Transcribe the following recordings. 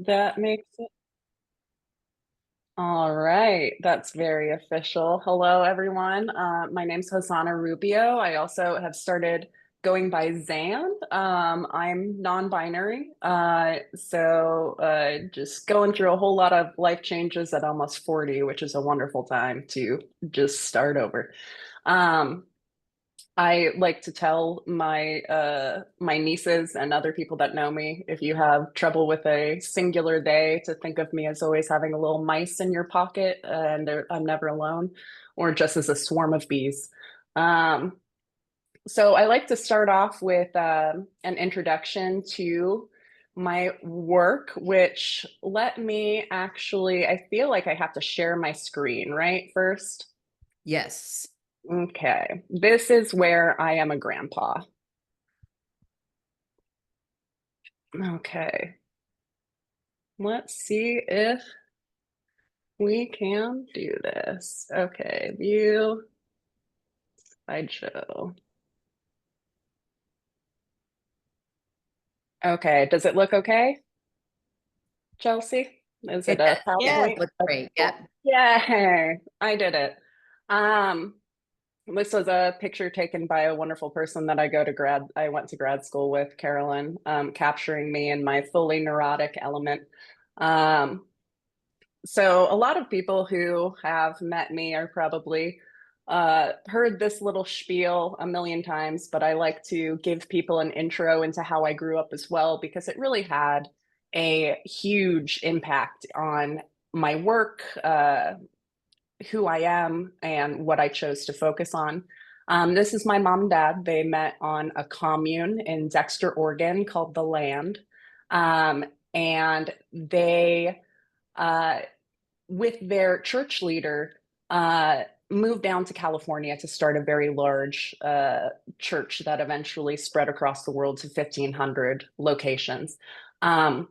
That makes it all right. That's very official. Hello, everyone. My name's Hosanna Rubio. I also have started going by Zan. I'm non-binary, so just going through a whole lot of life changes at almost 40, which is a wonderful time to just start over. Um, I like to tell my nieces and other people that know me, if you have trouble with a singular they, to think of me as always having a little mice in your pocket, and I'm never alone, or just as a swarm of bees. Um, so I like to start off with an introduction to my work, which let me actually, I feel like I have to share my screen, right? First. Yes. Okay, this is where I am a grandpa. Okay, let's see if we can do this. Okay, view slideshow. Okay, does it look okay, Chelsea? Is it a Yeah, PowerPoint? looks Okay, great. cool. Yep. Yay, I did it. Um, this was a picture taken by a wonderful person that I went to grad school with, Carolyn, capturing me in my fully neurotic element. Um, So a lot of people who have met me are probably heard this little spiel a million times, but I like to give people an intro into how I grew up as well, because it really had a huge impact on my work, who I am, and what I chose to focus on. This is my mom and dad. They met on a commune in Dexter, Oregon called The Land. And they uh, with their church leader, moved down to California to start a very large church that eventually spread across the world to 1,500 locations. Um,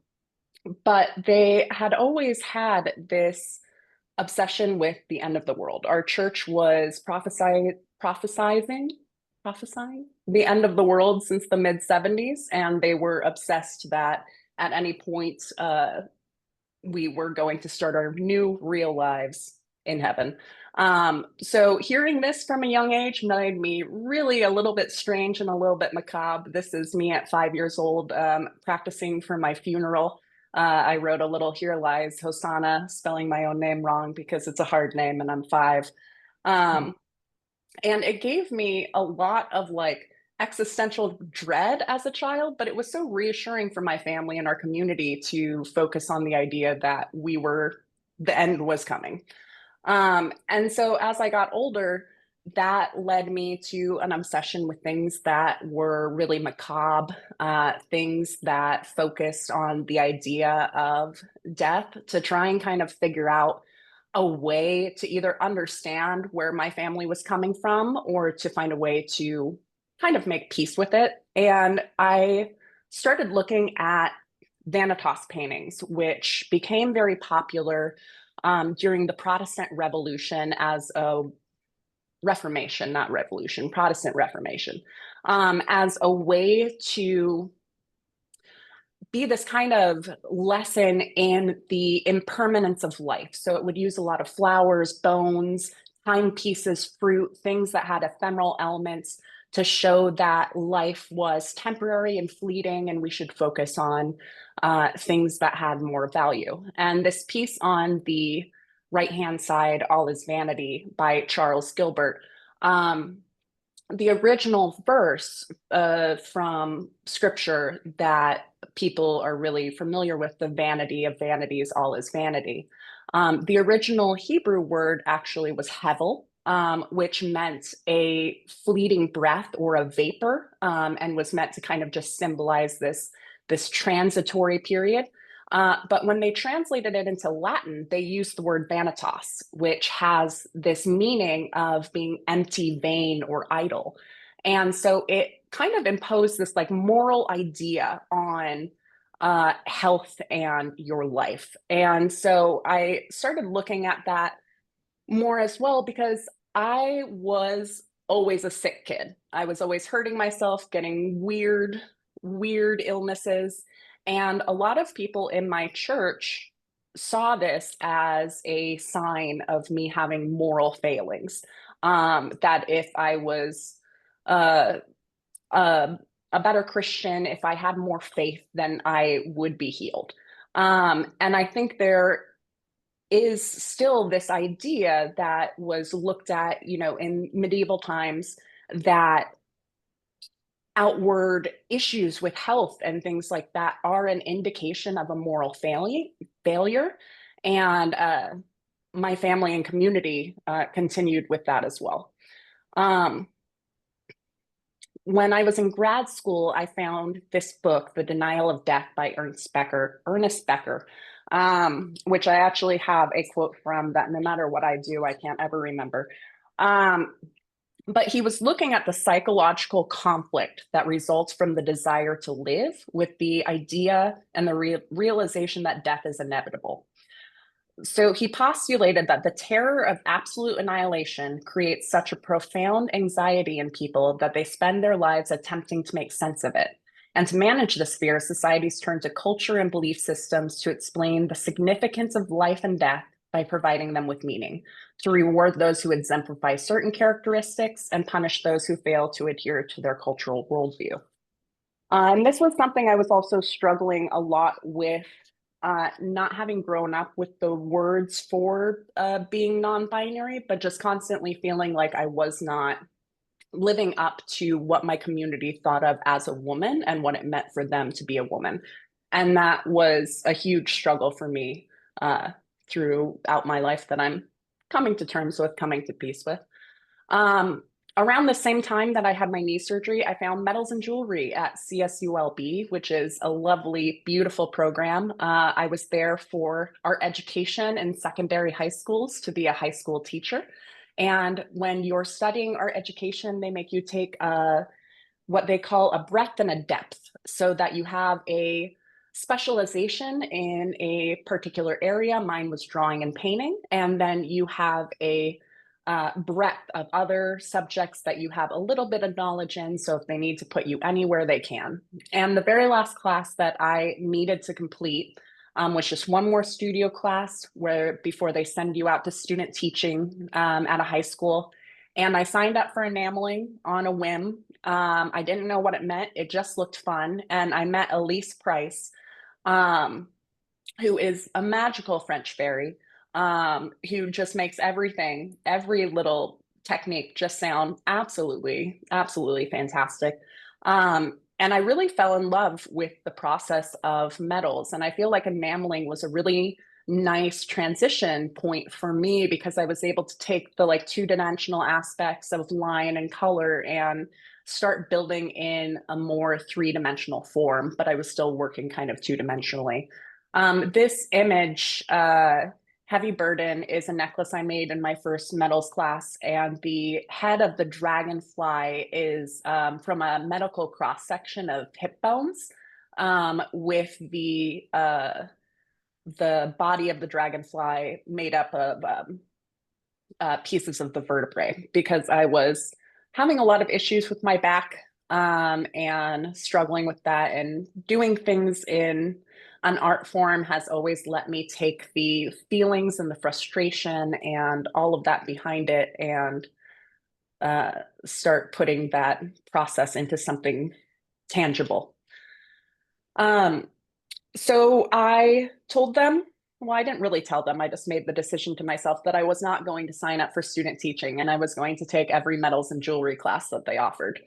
but they had always had this obsession with the end of the world. Our church was prophesying the end of the world since the mid 70s, and they were obsessed that at any point we were going to start our new real lives in heaven. So hearing this from a young age made me really a little bit strange and a little bit macabre. This is me at 5 years old, practicing for my funeral. I wrote a little "Here Lies Hosanna," spelling my own name wrong because it's a hard name and I'm five. Um, and it gave me a lot of like existential dread as a child, but it was so reassuring for my family and our community to focus on the idea that the end was coming. And so as I got older, that led me to an obsession with things that were really macabre, things that focused on the idea of death, to try and kind of figure out a way to either understand where my family was coming from or to find a way to kind of make peace with it. And I started looking at Vanitas paintings, which became very popular during the Protestant Revolution as a Reformation, not revolution, Protestant Reformation, as a way to be this kind of lesson in the impermanence of life. So it would use a lot of flowers, bones, timepieces, fruit, things that had ephemeral elements to show that life was temporary and fleeting, and we should focus on things that had more value. And this piece on the right hand side, All is Vanity by Charles Gilbert. Um, the original verse from scripture that people are really familiar with, the vanity of vanities, all is vanity. The original Hebrew word actually was hevel, which meant a fleeting breath or a vapor, and was meant to kind of just symbolize this transitory period. But when they translated it into Latin, they used the word vanitas, which has this meaning of being empty, vain, or idle. And so it kind of imposed this like moral idea on health and your life. And so I started looking at that more as well because I was always a sick kid. I was always hurting myself, getting weird illnesses. And a lot of people in my church saw this as a sign of me having moral failings. That if I was uh, uh, a better Christian, if I had more faith, then I would be healed. And I think there is still this idea that was looked at, in medieval times, that outward issues with health and things like that are an indication of a moral failure. And my family and community continued with that as well. Um, when I was in grad school, I found this book, The Denial of Death by Ernest Becker, which I actually have a quote from that no matter what I do, I can't ever remember. Um, but he was looking at the psychological conflict that results from the desire to live with the idea and the realization that death is inevitable. So he postulated that the terror of absolute annihilation creates such a profound anxiety in people that they spend their lives attempting to make sense of it. And to manage this fear, societies turn to culture and belief systems to explain the significance of life and death by providing them with meaning, to reward those who exemplify certain characteristics and punish those who fail to adhere to their cultural worldview. And this was something I was also struggling a lot with, not having grown up with the words for being non-binary, but just constantly feeling like I was not living up to what my community thought of as a woman and what it meant for them to be a woman. And that was a huge struggle for me throughout my life that I'm coming to terms with, coming to peace with. Um, Around the same time that I had my knee surgery, I found metals and jewelry at CSULB, which is a lovely, beautiful program. I was there for art education in secondary high schools to be a high school teacher. And when you're studying art education, they make you take what they call a breadth and a depth so that you have a specialization in a particular area. Mine was drawing and painting. And then you have a breadth of other subjects that you have a little bit of knowledge in. So if they need to put you anywhere, they can. And the very last class that I needed to complete was just one more studio class where before they send you out to student teaching at a high school. And I signed up for enameling on a whim. I didn't know what it meant. It just looked fun. And I met Elise Price, um, who is a magical French fairy, who just makes everything, every little technique just sound absolutely, absolutely fantastic. And I really fell in love with the process of metals. And I feel like enameling was a really nice transition point for me because I was able to take the like two-dimensional aspects of line and color and start building in a more three-dimensional form, but I was still working kind of two-dimensionally. This image, Heavy Burden, is a necklace I made in my first metals class, and the head of the dragonfly is from a medical cross section of hip bones, with the body of the dragonfly made up of pieces of the vertebrae because I was having a lot of issues with my back, and struggling with that, and doing things in an art form has always let me take the feelings and the frustration and all of that behind it and start putting that process into something tangible. Um, so I told them, well, I didn't really tell them. I just made the decision to myself that I was not going to sign up for student teaching and I was going to take every metals and jewelry class that they offered.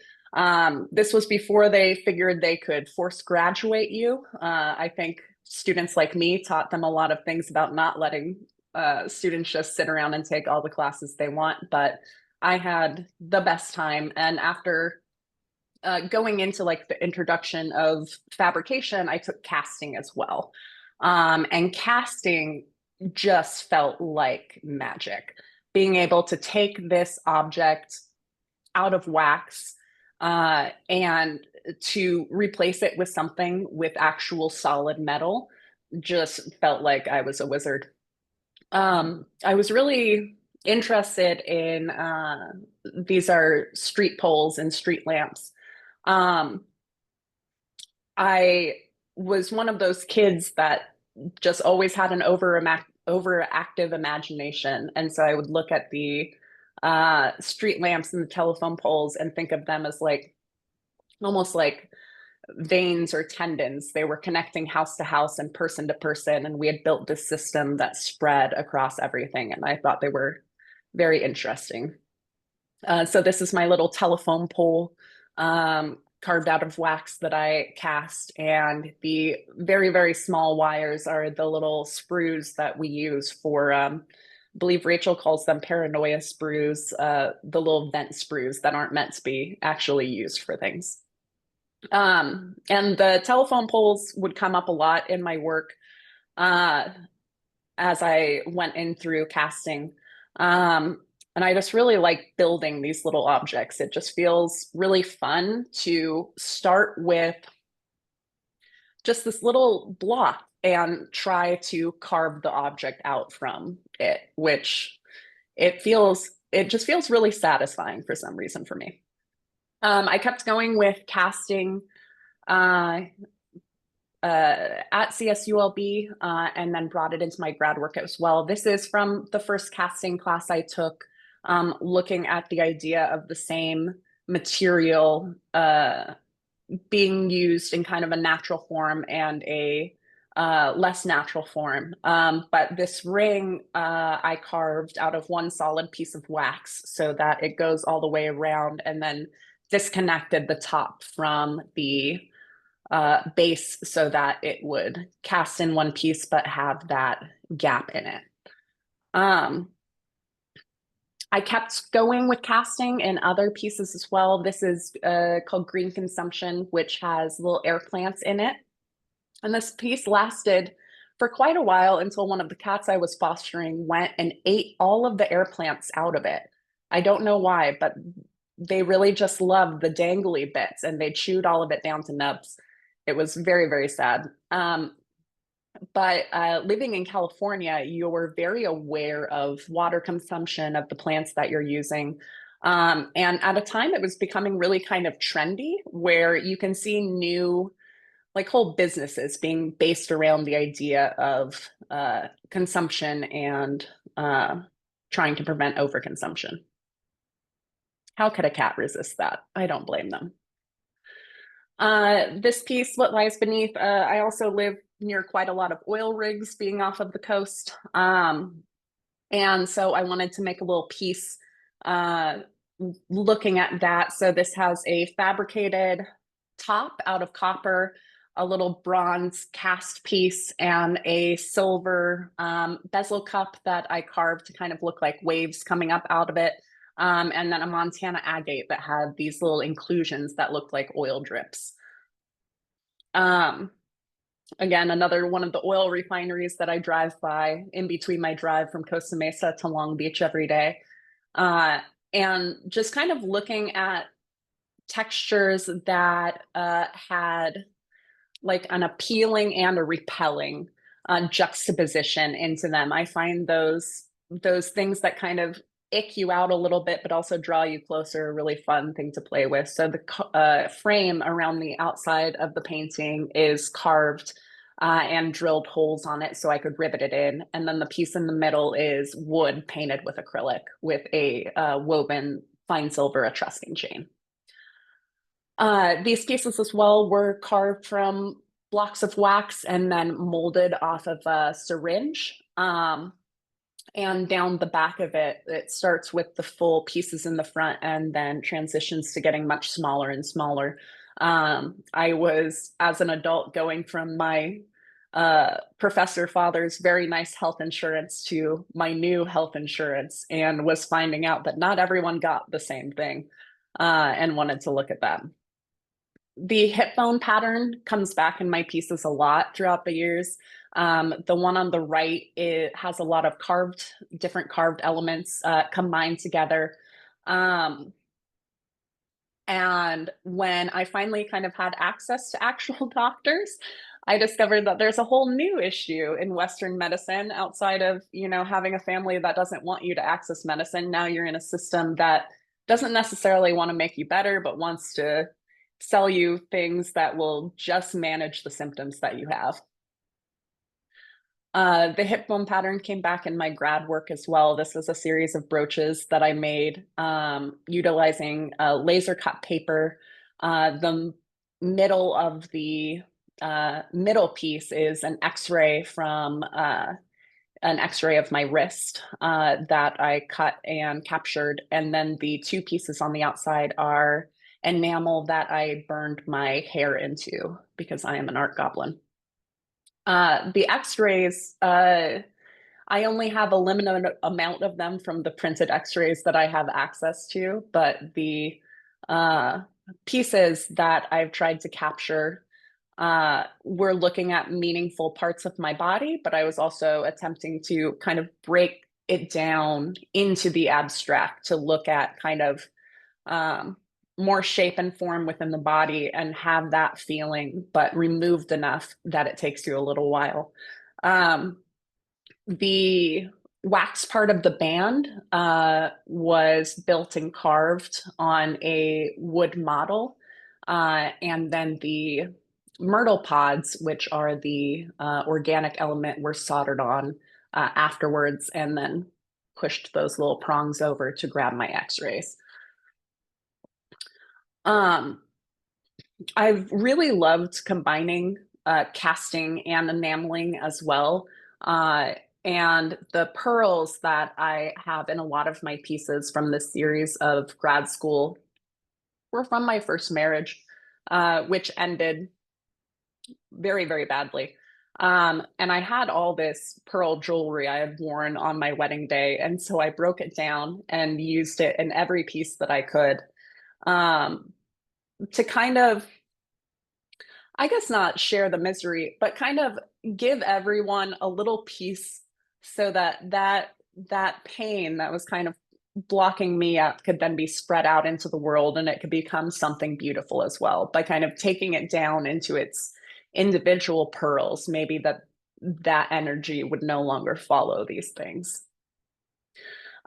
This was before they figured they could force graduate you. I think students like me taught them a lot of things about not letting students just sit around and take all the classes they want. But I had the best time. And after going into like the introduction of fabrication, I took casting as well. And casting just felt like magic. Being able to take this object out of wax and to replace it with something with actual solid metal just felt like I was a wizard. I was really interested in these are street poles and street lamps. um, I was one of those kids that just always had an overactive imagination. And so I would look at the street lamps and the telephone poles and think of them as like almost like veins or tendons. They were connecting house to house and person to person. And we had built this system that spread across everything. And I thought they were very interesting. So this is my little telephone pole carved out of wax that I cast. And the very, very small wires are the little sprues that we use for, I believe Rachel calls them paranoia sprues, the little vent sprues that aren't meant to be actually used for things. And the telephone poles would come up a lot in my work as I went in through casting. And I just really like building these little objects. It just feels really fun to start with just this little block and try to carve the object out from it, which it just feels really satisfying for some reason for me. I kept going with casting at CSULB and then brought it into my grad work as well. This is from the first casting class I took, looking at the idea of the same material being used in kind of a natural form and a less natural form. But this ring I carved out of one solid piece of wax so that it goes all the way around, and then disconnected the top from the base so that it would cast in one piece but have that gap in it. I kept going with casting in other pieces as well. This is called Green Consumption, which has little air plants in it. And this piece lasted for quite a while until one of the cats I was fostering went and ate all of the air plants out of it. I don't know why, but they really just loved the dangly bits and they chewed all of it down to nubs. It was very, very sad. But living in California, you're very aware of water consumption of the plants that you're using. And at a time, it was becoming really kind of trendy where you can see new, like whole businesses being based around the idea of consumption and trying to prevent overconsumption. How could a cat resist that? I don't blame them. This piece, What Lies Beneath, I also live near quite a lot of oil rigs being off of the coast. And so I wanted to make a little piece looking at that. So this has a fabricated top out of copper, a little bronze cast piece, and a silver bezel cup that I carved to kind of look like waves coming up out of it. And then a Montana agate that had these little inclusions that looked like oil drips. Again, another one of the oil refineries that I drive by in between my drive from Costa Mesa to Long Beach every day. And just kind of looking at textures that had like an appealing and a repelling juxtaposition into them. I find those things that kind of ick you out a little bit, but also draw you closer, a really fun thing to play with. So the frame around the outside of the painting is carved and drilled holes on it so I could rivet it in. And then the piece in the middle is wood painted with acrylic with a woven fine silver Etruscan chain. These pieces as well were carved from blocks of wax and then molded off of a syringe. And down the back of it, it starts with the full pieces in the front and then transitions to getting much smaller and smaller. I was, as an adult, going from my professor father's very nice health insurance to my new health insurance, and was finding out that not everyone got the same thing and wanted to look at that. The hip bone pattern comes back in my pieces a lot throughout the years. The one on the right, it has a lot of different carved elements combined together. And when I finally kind of had access to actual doctors, I discovered that there's a whole new issue in Western medicine outside of, having a family that doesn't want you to access medicine. Now you're in a system that doesn't necessarily want to make you better, but wants to sell you things that will just manage the symptoms that you have. The hip bone pattern came back in my grad work as well. This was a series of brooches that I made utilizing laser cut paper. The middle of the middle piece is an X-ray from an X-ray of my wrist that I cut and captured. And then the two pieces on the outside are enamel that I burned my hair into because I am an art goblin. The X-rays, I only have a limited amount of them from the printed X-rays that I have access to, but the uh, pieces that I've tried to capture were looking at meaningful parts of my body, but I was also attempting to kind of break it down into the abstract to look at kind of um, more shape and form within the body and have that feeling, but removed enough that it takes you a little while. The wax part of the band was built and carved on a wood model. And then the myrtle pods, which are the organic element, were soldered on afterwards and then pushed those little prongs over to grab my x-rays. I've really loved combining casting and enameling as well. And the pearls that I have in a lot of my pieces from this series of grad school were from my first marriage, which ended very, very badly. And I had all this pearl jewelry I had worn on my wedding day. And so I broke it down and used it in every piece that I could to kind of, I guess not share the misery, but kind of give everyone a little piece so that pain that was kind of blocking me up could then be spread out into the world and it could become something beautiful as well by kind of taking it down into its individual pearls. Maybe that energy would no longer follow these things.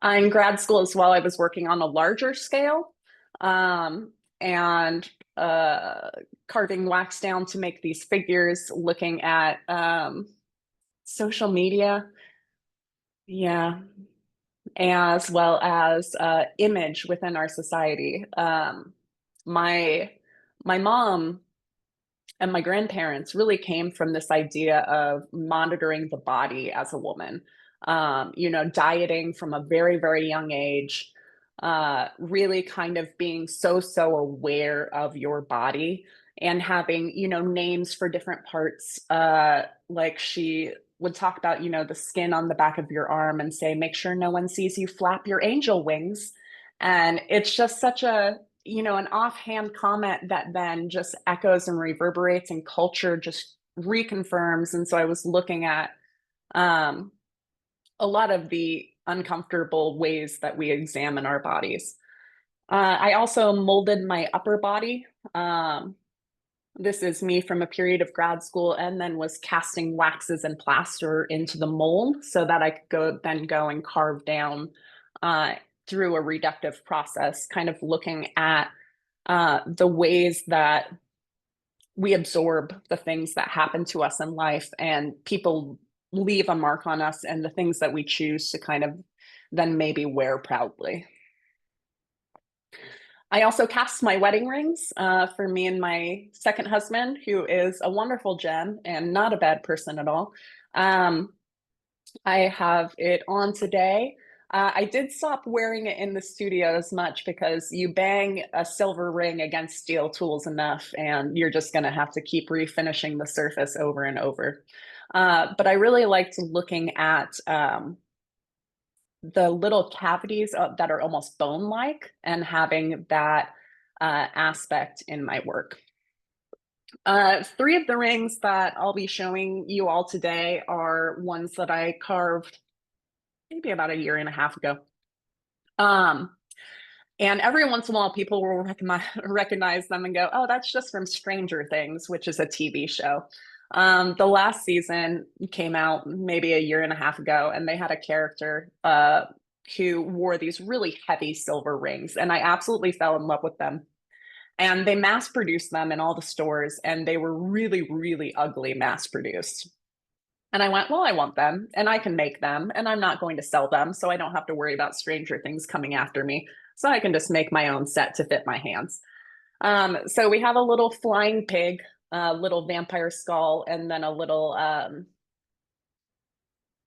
In grad school as well, I was working on a larger scale and carving wax down to make these figures, looking at social media, yeah, as well as image within our society. My my mom and my grandparents really came from this idea of monitoring the body as a woman, dieting from a very, very young age, really kind of being so aware of your body and having, names for different parts. Like she would talk about, the skin on the back of your arm and say, make sure no one sees you flap your angel wings. And it's just such a, an offhand comment that then just echoes and reverberates and culture just reconfirms. And so I was looking at um, a lot of the uncomfortable ways that we examine our bodies. I also molded my upper body. This is me from a period of grad school and then was casting waxes and plaster into the mold so that I could go and carve down through a reductive process, kind of looking at the ways that we absorb the things that happen to us in life and people leave a mark on us and the things that we choose to kind of then maybe wear proudly. I also cast my wedding rings for me and my second husband, who is a wonderful gem and not a bad person at all. I have it on today. I did stop wearing it in the studio as much because you bang a silver ring against steel tools enough and you're just going to have to keep refinishing the surface over and over. But I really liked looking at the little cavities that are almost bone-like and having that aspect in my work. Three of the rings that I'll be showing you all today are ones that I carved maybe about a year and a half ago. And every once in a while, people will recognize them and go, oh, that's just from Stranger Things, which is a TV show. The last season came out maybe a year and a half ago, and they had a character who wore these really heavy silver rings, and I absolutely fell in love with them. And they mass produced them in all the stores, and they were really, really ugly mass produced. And I went, well, I want them and I can make them and I'm not going to sell them. So I don't have to worry about stranger things coming after me. So I can just make my own set to fit my hands. So we have a little flying pig, a little vampire skull, and then a little,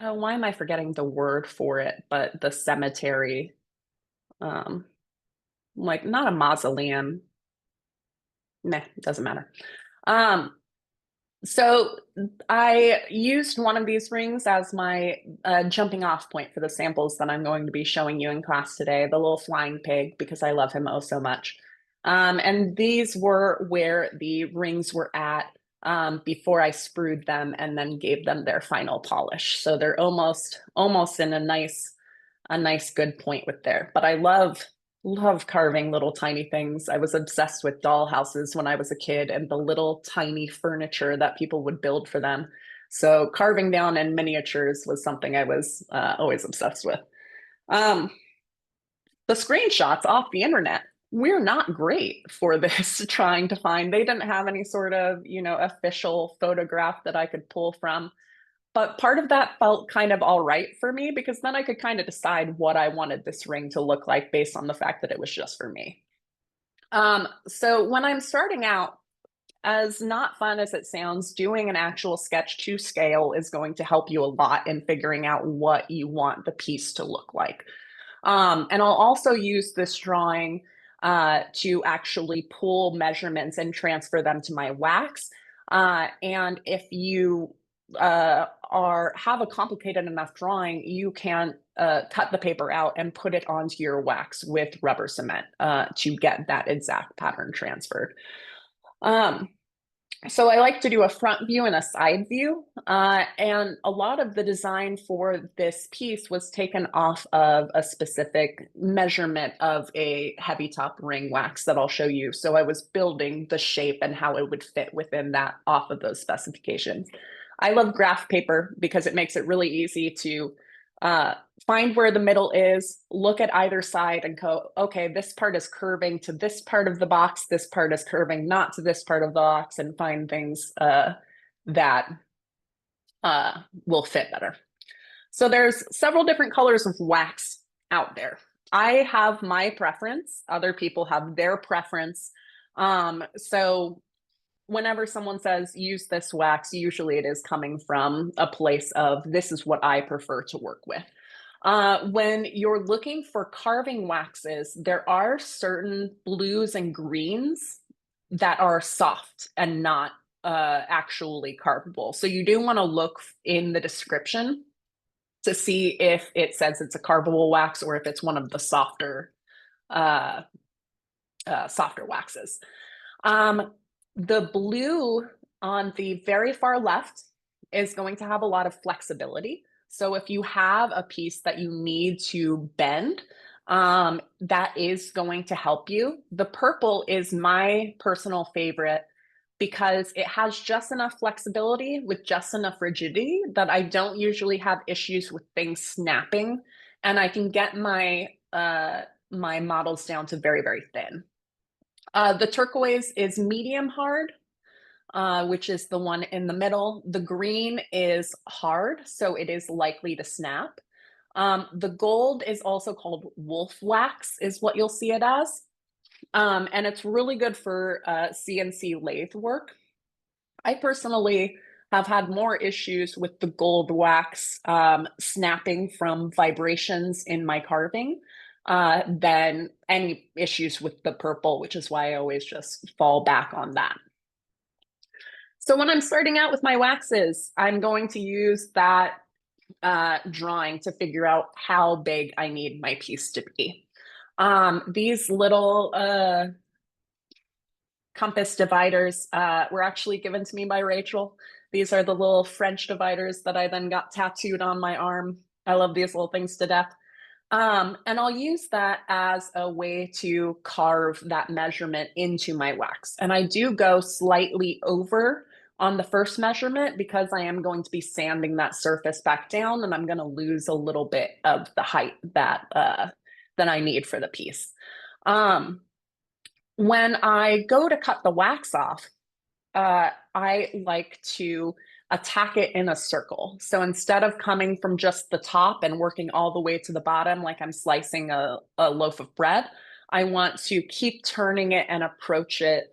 oh, why am I forgetting the word for it? But the cemetery, um, like not a mausoleum. Meh, doesn't matter. Um, So I used one of these rings as my jumping off point for the samples that I'm going to be showing you in class today, the little flying pig, because I love him oh so much. And these were where the rings were at before I sprued them and then gave them their final polish. So they're almost in a nice good point with there. But I love carving little tiny things. I was obsessed with doll houses when I was a kid and the little tiny furniture that people would build for them. So carving down in miniatures was something I was always obsessed with. Um, the screenshots off the internet, we're not great for this trying to find. They didn't have any sort of, official photograph that I could pull from. But part of that felt kind of all right for me because then I could kind of decide what I wanted this ring to look like based on the fact that it was just for me. So when I'm starting out, as not fun as it sounds, doing an actual sketch to scale is going to help you a lot in figuring out what you want the piece to look like. And I'll also use this drawing to actually pull measurements and transfer them to my wax. And if you have a complicated enough drawing, you can cut the paper out and put it onto your wax with rubber cement to get that exact pattern transferred. Um, so I like to do a front view and a side view. And a lot of the design for this piece was taken off of a specific measurement of a heavy top ring wax that I'll show you. So I was building the shape and how it would fit within that off of those specifications. I love graph paper because it makes it really easy to find where the middle is, look at either side and go, okay, this part is curving to this part of the box, this part is curving not to this part of the box, and find things that will fit better. So there's several different colors of wax out there. I have my preference. Other people have their preference. So whenever someone says use this wax, usually it is coming from a place of this is what I prefer to work with. When you're looking for carving waxes, there are certain blues and greens that are soft and not actually carvable. So you do want to look in the description to see if it says it's a carvable wax or if it's one of the softer waxes. The blue on the very far left is going to have a lot of flexibility. So if you have a piece that you need to bend, that is going to help you. The purple is my personal favorite because it has just enough flexibility with just enough rigidity that I don't usually have issues with things snapping, and I can get my my models down to very, very thin. The turquoise is medium hard, which is the one in the middle. The green is hard, so it is likely to snap. The gold is also called wolf wax, is what you'll see it as. And it's really good for CNC lathe work. I personally have had more issues with the gold wax snapping from vibrations in my carving than any issues with the purple, which is why I always just fall back on that. So when I'm starting out with my waxes, I'm going to use that drawing to figure out how big I need my piece to be. These little compass dividers were actually given to me by Rachel. These are the little French dividers that I then got tattooed on my arm. I love these little things to death. And I'll use that as a way to carve that measurement into my wax. And I do go slightly over on the first measurement because I am going to be sanding that surface back down and I'm going to lose a little bit of the height that I need for the piece. When I go to cut the wax off, I like to attack it in a circle. So instead of coming from just the top and working all the way to the bottom, like I'm slicing a loaf of bread, I want to keep turning it and approach it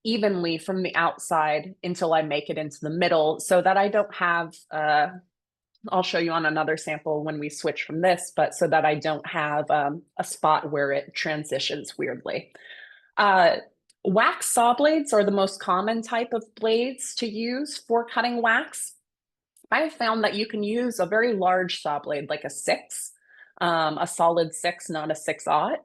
evenly from the outside until I make it into the middle so that I don't have, I'll show you on another sample when we switch from this, but so that I don't have a spot where it transitions weirdly. Uh, Wax saw blades are the most common type of blades to use for cutting wax. I found that you can use a very large saw blade, like a 6, a solid 6, not a 6/0.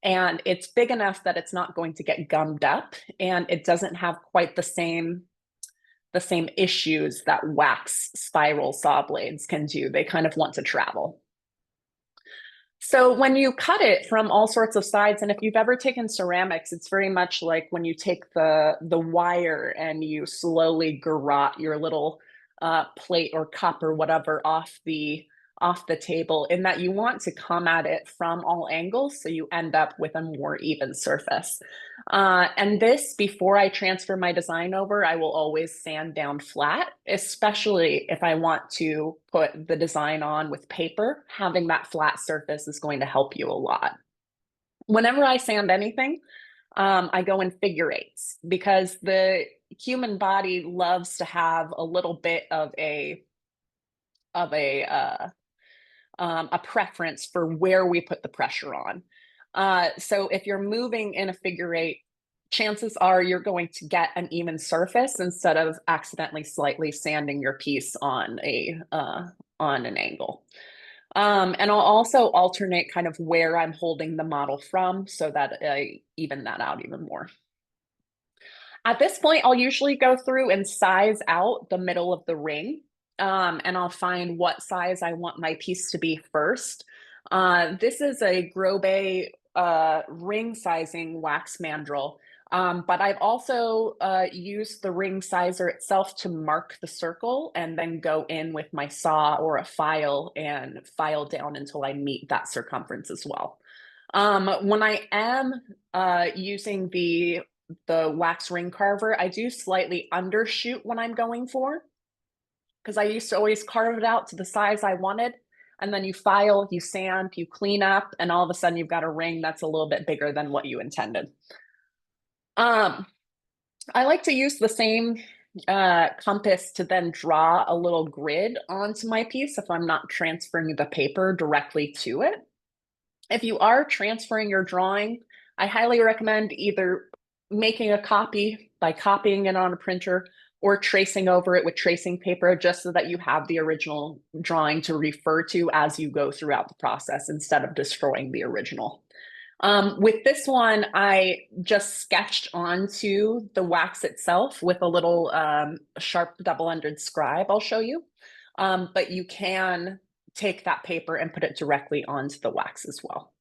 And it's big enough that it's not going to get gummed up, and it doesn't have quite the same issues that wax spiral saw blades can do. They kind of want to travel. So when you cut it from all sorts of sides, and if you've ever taken ceramics, it's very much like when you take the wire and you slowly garrote your little plate or cup or whatever off the table, in that you want to come at it from all angles so you end up with a more even surface. And this, before I transfer my design over, I will always sand down flat, especially if I want to put the design on with paper. Having that flat surface is going to help you a lot. Whenever I sand anything, I go in figure eights because the human body loves to have a little bit of a preference for where we put the pressure on. So if you're moving in a figure eight, chances are you're going to get an even surface instead of accidentally slightly sanding your piece on an angle. And I'll also alternate kind of where I'm holding the model from so that I even that out even more. At this point, I'll usually go through and size out the middle of the ring, and I'll find what size I want my piece to be first. This is a Grobe ring sizing wax mandrel, but I've also used the ring sizer itself to mark the circle and then go in with my saw or a file and file down until I meet that circumference as well. When I am using the wax ring carver, I do slightly undershoot when I'm going for, because I used to always carve it out to the size I wanted. And then you file, you sand, you clean up, and all of a sudden you've got a ring that's a little bit bigger than what you intended. I like to use the same compass to then draw a little grid onto my piece if I'm not transferring the paper directly to it. If you are transferring your drawing, I highly recommend either making a copy by copying it on a printer or tracing over it with tracing paper just so that you have the original drawing to refer to as you go throughout the process instead of destroying the original. With this one, I just sketched onto the wax itself with a little sharp double-ended scribe I'll show you. But you can take that paper and put it directly onto the wax as well.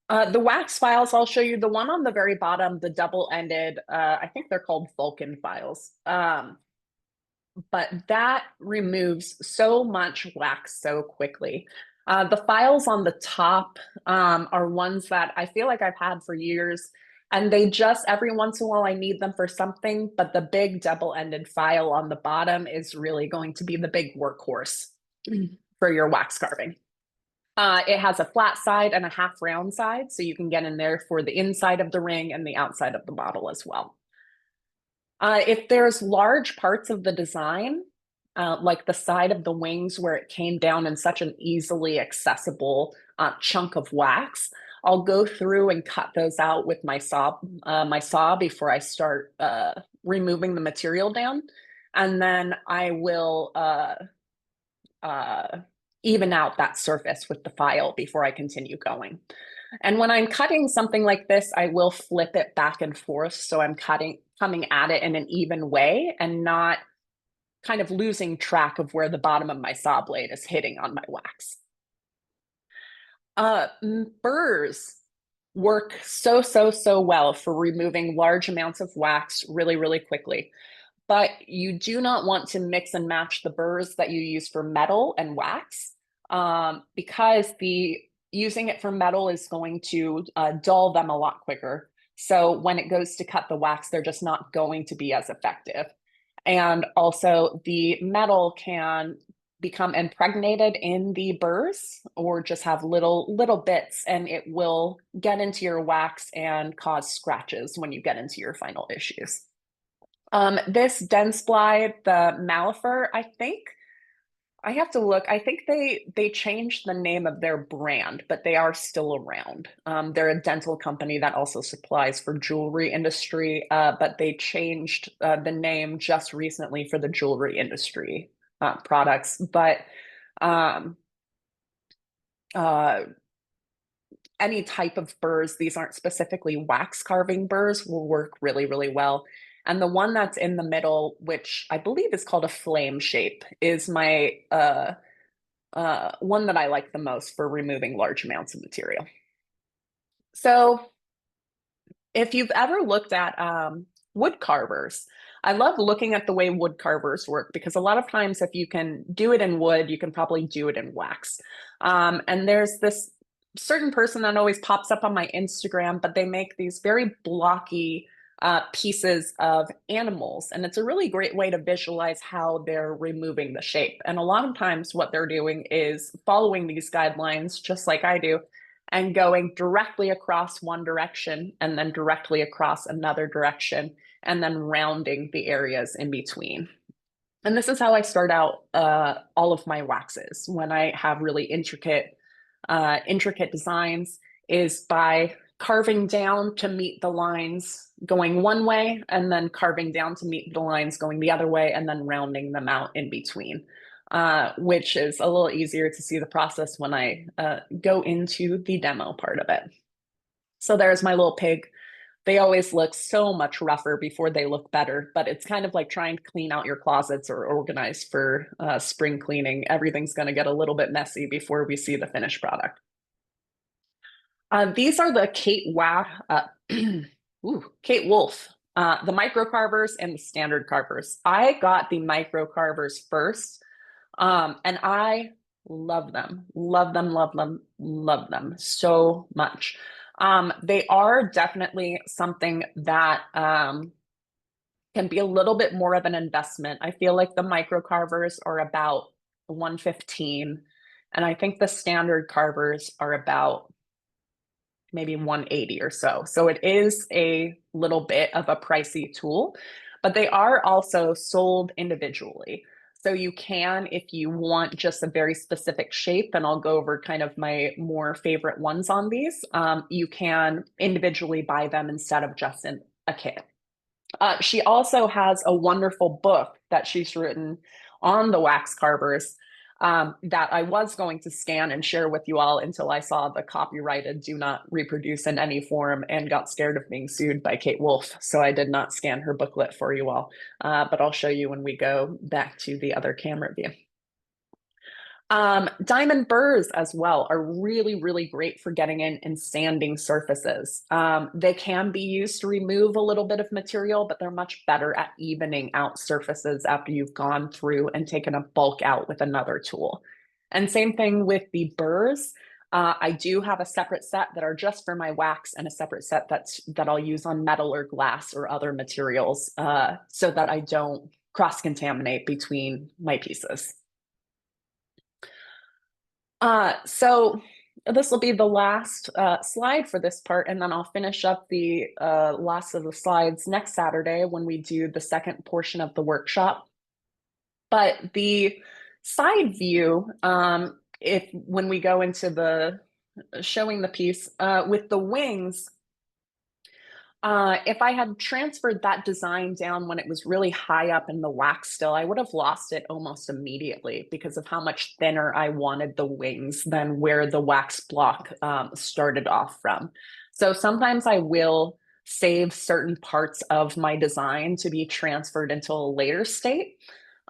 The wax files, I'll show you the one on the very bottom, the double-ended, I think they're called Vulcan files. But that removes so much wax so quickly. The files on the top are ones that I feel like I've had for years, and they just, every once in a while I need them for something, but the big double-ended file on the bottom is really going to be the big workhorse for your wax carving. It has a flat side and a half round side, so you can get in there for the inside of the ring and the outside of the bottle as well. If there's large parts of the design, like the side of the wings where it came down in such an easily accessible chunk of wax, I'll go through and cut those out with my saw before I start removing the material down. And then I will even out that surface with the file before I continue going. And when I'm cutting something like this, I will flip it back and forth. So I'm coming at it in an even way and not kind of losing track of where the bottom of my saw blade is hitting on my wax. Burrs work so well for removing large amounts of wax really, really quickly. But you do not want to mix and match the burrs that you use for metal and wax, because using it for metal is going to dull them a lot quicker. So when it goes to cut the wax, they're just not going to be as effective. And also the metal can become impregnated in the burrs or just have little bits, and it will get into your wax and cause scratches when you get into your final issues. This Densply, the Malifer, I think I have to look. I think they changed the name of their brand, but they are still around. They're a dental company that also supplies for jewelry industry, but they changed the name just recently for the jewelry industry products. But um, uh, any type of burrs, these aren't specifically wax carving burrs, will work really, really well. And the one that's in the middle, which I believe is called a flame shape, is my one that I like the most for removing large amounts of material. So if you've ever looked at wood carvers, I love looking at the way wood carvers work because a lot of times if you can do it in wood, you can probably do it in wax. And there's this certain person that always pops up on my Instagram, but they make these very blocky pieces of animals. And it's a really great way to visualize how they're removing the shape. And a lot of times what they're doing is following these guidelines, just like I do, and going directly across one direction and then directly across another direction and then rounding the areas in between. And this is how I start out all of my waxes when I have really intricate designs, is by carving down to meet the lines going one way and then carving down to meet the lines going the other way and then rounding them out in between, which is a little easier to see the process when I go into the demo part of it. So there's my little pig. They always look so much rougher before they look better, but it's kind of like trying to clean out your closets or organize for spring cleaning. Everything's going to get a little bit messy before we see the finished product. These are the Kate Wolf, the micro carvers and the standard carvers. I got the micro carvers first, and I love them, love them, love them, love them so much. They are definitely something that can be a little bit more of an investment. I feel like the micro carvers are about 115, and I think the standard carvers are about maybe 180 or so. So it is a little bit of a pricey tool, but they are also sold individually. So you can, if you want just a very specific shape, and I'll go over kind of my more favorite ones on these, you can individually buy them instead of just in a kit. She also has a wonderful book that she's written on the wax carvers that I was going to scan and share with you all until I saw the copyrighted "do not reproduce in any form" and got scared of being sued by Kate Wolf. So I did not scan her booklet for you all, but I'll show you when we go back to the other camera view. Diamond burrs as well are really, really great for getting in and sanding surfaces. They can be used to remove a little bit of material, but they're much better at evening out surfaces after you've gone through and taken a bulk out with another tool. And same thing with the burrs. I do have a separate set that are just for my wax and a separate set that I'll use on metal or glass or other materials so that I don't cross-contaminate between my pieces. So this will be the last slide for this part, and then I'll finish up the last of the slides next Saturday when we do the second portion of the workshop. But the side view, when we go into the showing the piece with the wings, if I had transferred that design down when it was really high up in the wax still, I would have lost it almost immediately because of how much thinner I wanted the wings than where the wax block started off from. So sometimes I will save certain parts of my design to be transferred into a later state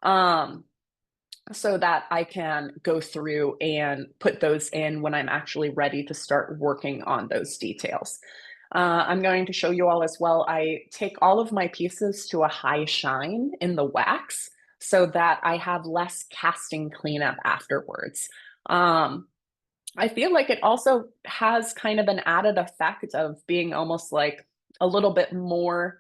so that I can go through and put those in when I'm actually ready to start working on those details. I'm going to show you all as well. I take all of my pieces to a high shine in the wax so that I have less casting cleanup afterwards. I feel like it also has kind of an added effect of being almost like a little bit more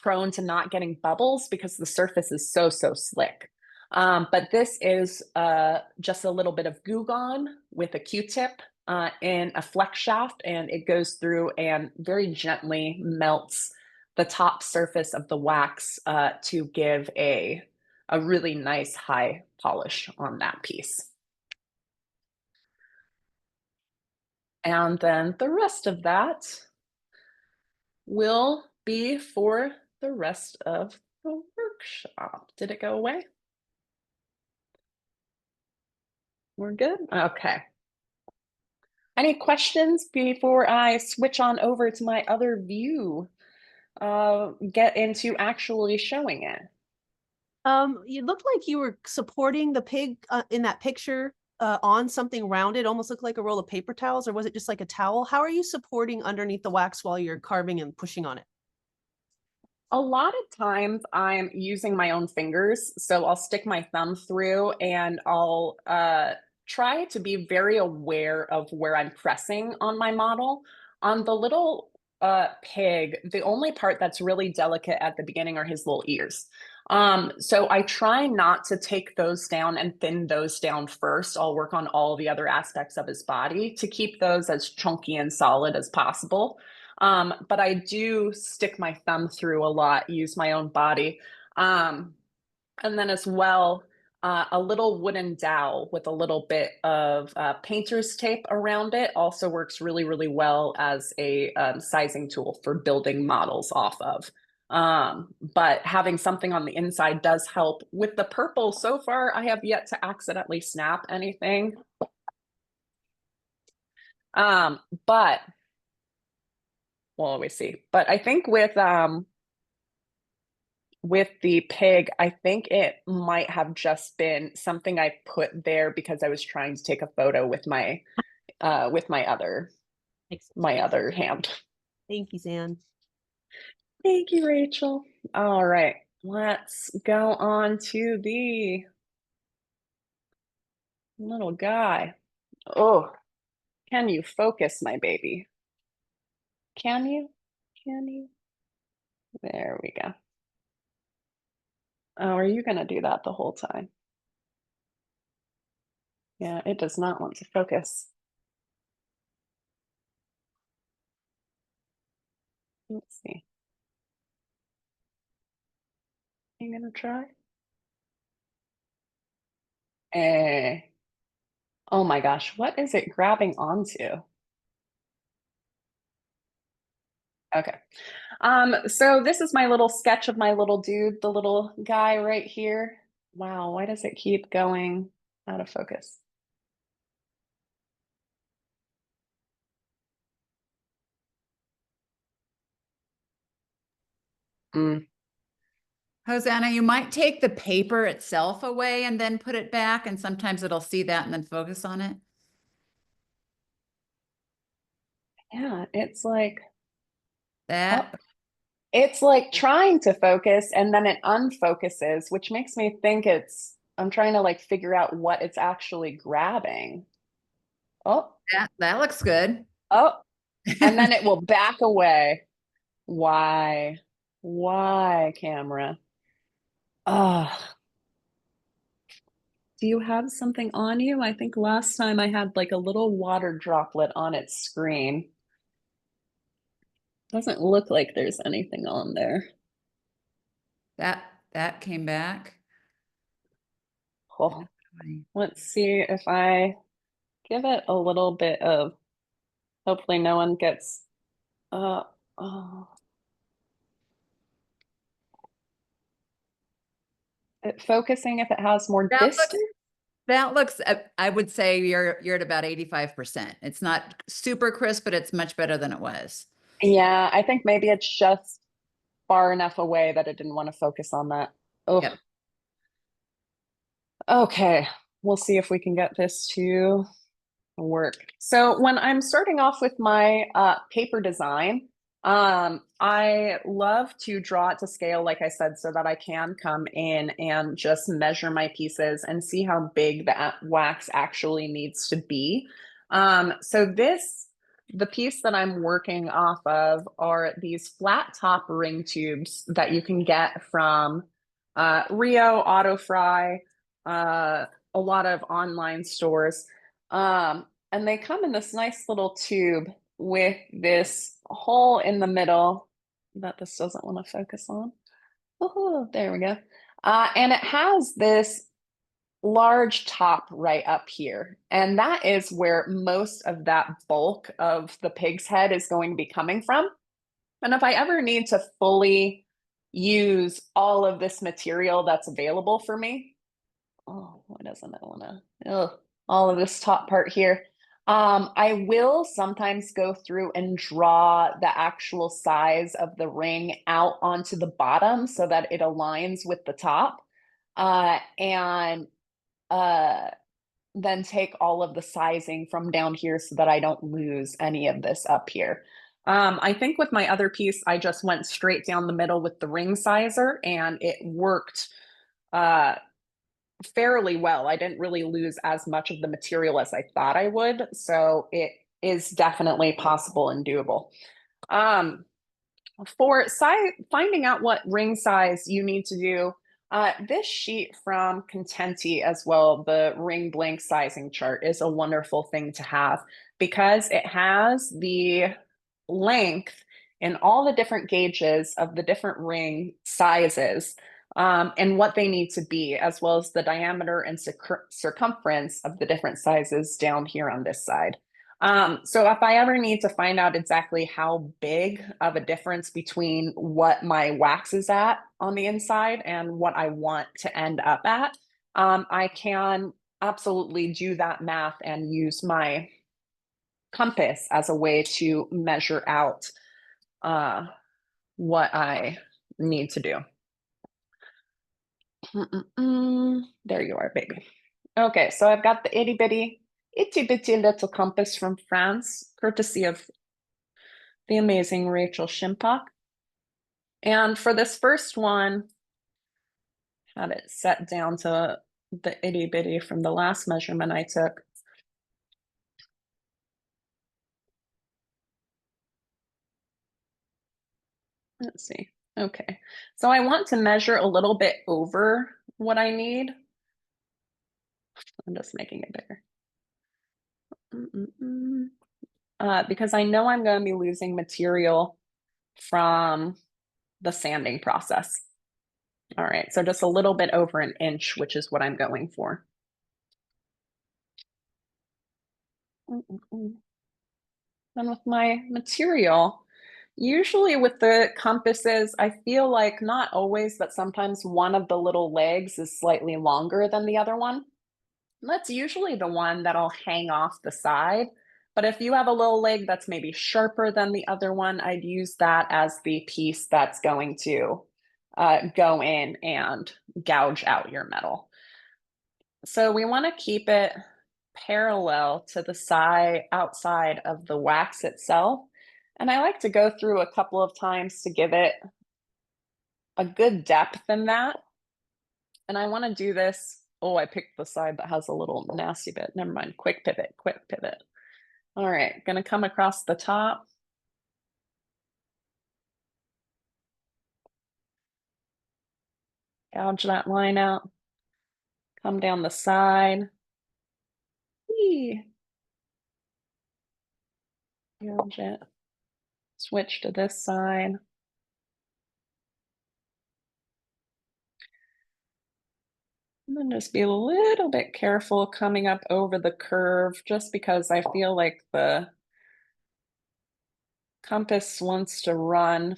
prone to not getting bubbles because the surface is so slick. But this is just a little bit of Goo Gone with a Q-tip in a flex shaft, and it goes through and very gently melts the top surface of the wax to give a really nice high polish on that piece. And then the rest of that will be for the rest of the workshop. Did it go away? We're good? Okay. Any questions before I switch on over to my other view? Get into actually showing it. You looked like you were supporting the pig in that picture on something rounded, almost looked like a roll of paper towels, or was it just like a towel? How are you supporting underneath the wax while you're carving and pushing on it? A lot of times I'm using my own fingers, so I'll stick my thumb through and I'll try to be very aware of where I'm pressing on my model. On the little pig, the only part that's really delicate at the beginning are his little ears. So I try not to take those down and thin those down first. I'll work on all the other aspects of his body to keep those as chunky and solid as possible. But I do stick my thumb through a lot, use my own body. Um, and then as well, a little wooden dowel with a little bit of painter's tape around it also works really well as a sizing tool for building models off of. But having something on the inside does help. With the purple, so far, I have yet to accidentally snap anything. But we'll always see. But I think with the pig, I think it might have just been something I put there because I was trying to take a photo with my Makes sense. my other hand. Thank you, Zan. Thank you, Rachel. All right, let's go on to the little guy. Oh, can you focus, my baby? Can you? Can you? There we go. Oh, are you gonna do that the whole time? Yeah, it does not want to focus. Let's see. You gonna try? Eh. Oh my gosh, what is it grabbing onto? Okay. So this is my little sketch of my little dude, the little guy right here. Wow, why does it keep going out of focus? Mm, Hosanna, you might take the paper itself away and then put it back, and sometimes it'll see that and then focus on it. yeah, it's like, oh, That it's like trying to focus and then it unfocuses, which makes me think I'm trying to like figure out what it's actually grabbing. Oh, that looks good. oh, and then it will back away. Why? Why, camera? Oh, do you have something on you? I think last time I had like a little water droplet on its screen. Doesn't look like there's anything on there. That came back. Oh, let's see if I give it a little bit of, hopefully no one gets, uh, oh, focusing if it has more That looks distance. that looks I would say you're at about 85%. It's not super crisp, but it's much better than it was. Yeah, I think maybe it's just far enough away that it didn't want to focus on that. Oh, Yep. okay. We'll see if we can get this to work. So when I'm starting off with my paper design, I love to draw it to scale, like I said, so that I can come in and just measure my pieces and see how big the wax actually needs to be. So the piece that I'm working off of are these flat top ring tubes that you can get from Rio, Auto Fry, a lot of online stores. And they come in this nice little tube with this hole in the middle that this doesn't want to focus on. Oh, there we go. And it has this large top right up here. And that is where most of that bulk of the pig's head is going to be coming from. And if I ever need to fully use all of this material that's available for me, oh, why doesn't it want to, all of this top part here. I will sometimes go through and draw the actual size of the ring out onto the bottom so that it aligns with the top. And then take all of the sizing from down here so that I don't lose any of this up here. I think with my other piece, I just went straight down the middle with the ring sizer and it worked fairly well. I didn't really lose as much of the material as I thought I would. So it is definitely possible and doable. For finding out what ring size you need to do, this sheet from Contenti as well, the ring blank sizing chart, is a wonderful thing to have because it has the length in all the different gauges of the different ring sizes and what they need to be, as well as the diameter and circumference of the different sizes down here on this side. So if I ever need to find out exactly how big of a difference between what my wax is at on the inside and what I want to end up at, I can absolutely do that math and use my compass as a way to measure out what I need to do. There you are, baby. Okay, so I've got the itty bitty little compass from France, courtesy of the amazing Rachel Shimpock. And for this first one, had it set down to the itty bitty from the last measurement I took. Let's see. Okay, so I want to measure a little bit over what I need. I'm just making it bigger. Because I know I'm going to be losing material from the sanding process. All right, so just a little bit over an inch, which is what I'm going for. And with my material, usually with the compasses, I feel like not always, but sometimes one of the little legs is slightly longer than the other one. That's usually the one that'll hang off the side. But if you have a little leg that's maybe sharper than the other one, I'd use that as the piece that's going to go in and gouge out your metal. So we want to keep it parallel to the side outside of the wax itself. And I like to go through a couple of times to give it a good depth in that. And I want to do this. Oh, I picked the side that has a little nasty bit. Never mind. Quick pivot, quick pivot. All right, gonna come across the top. Gouge that line out. Come down the side. Whee. Gouge it. Switch to this side. And then just be a little bit careful coming up over the curve, just because I feel like the compass wants to run.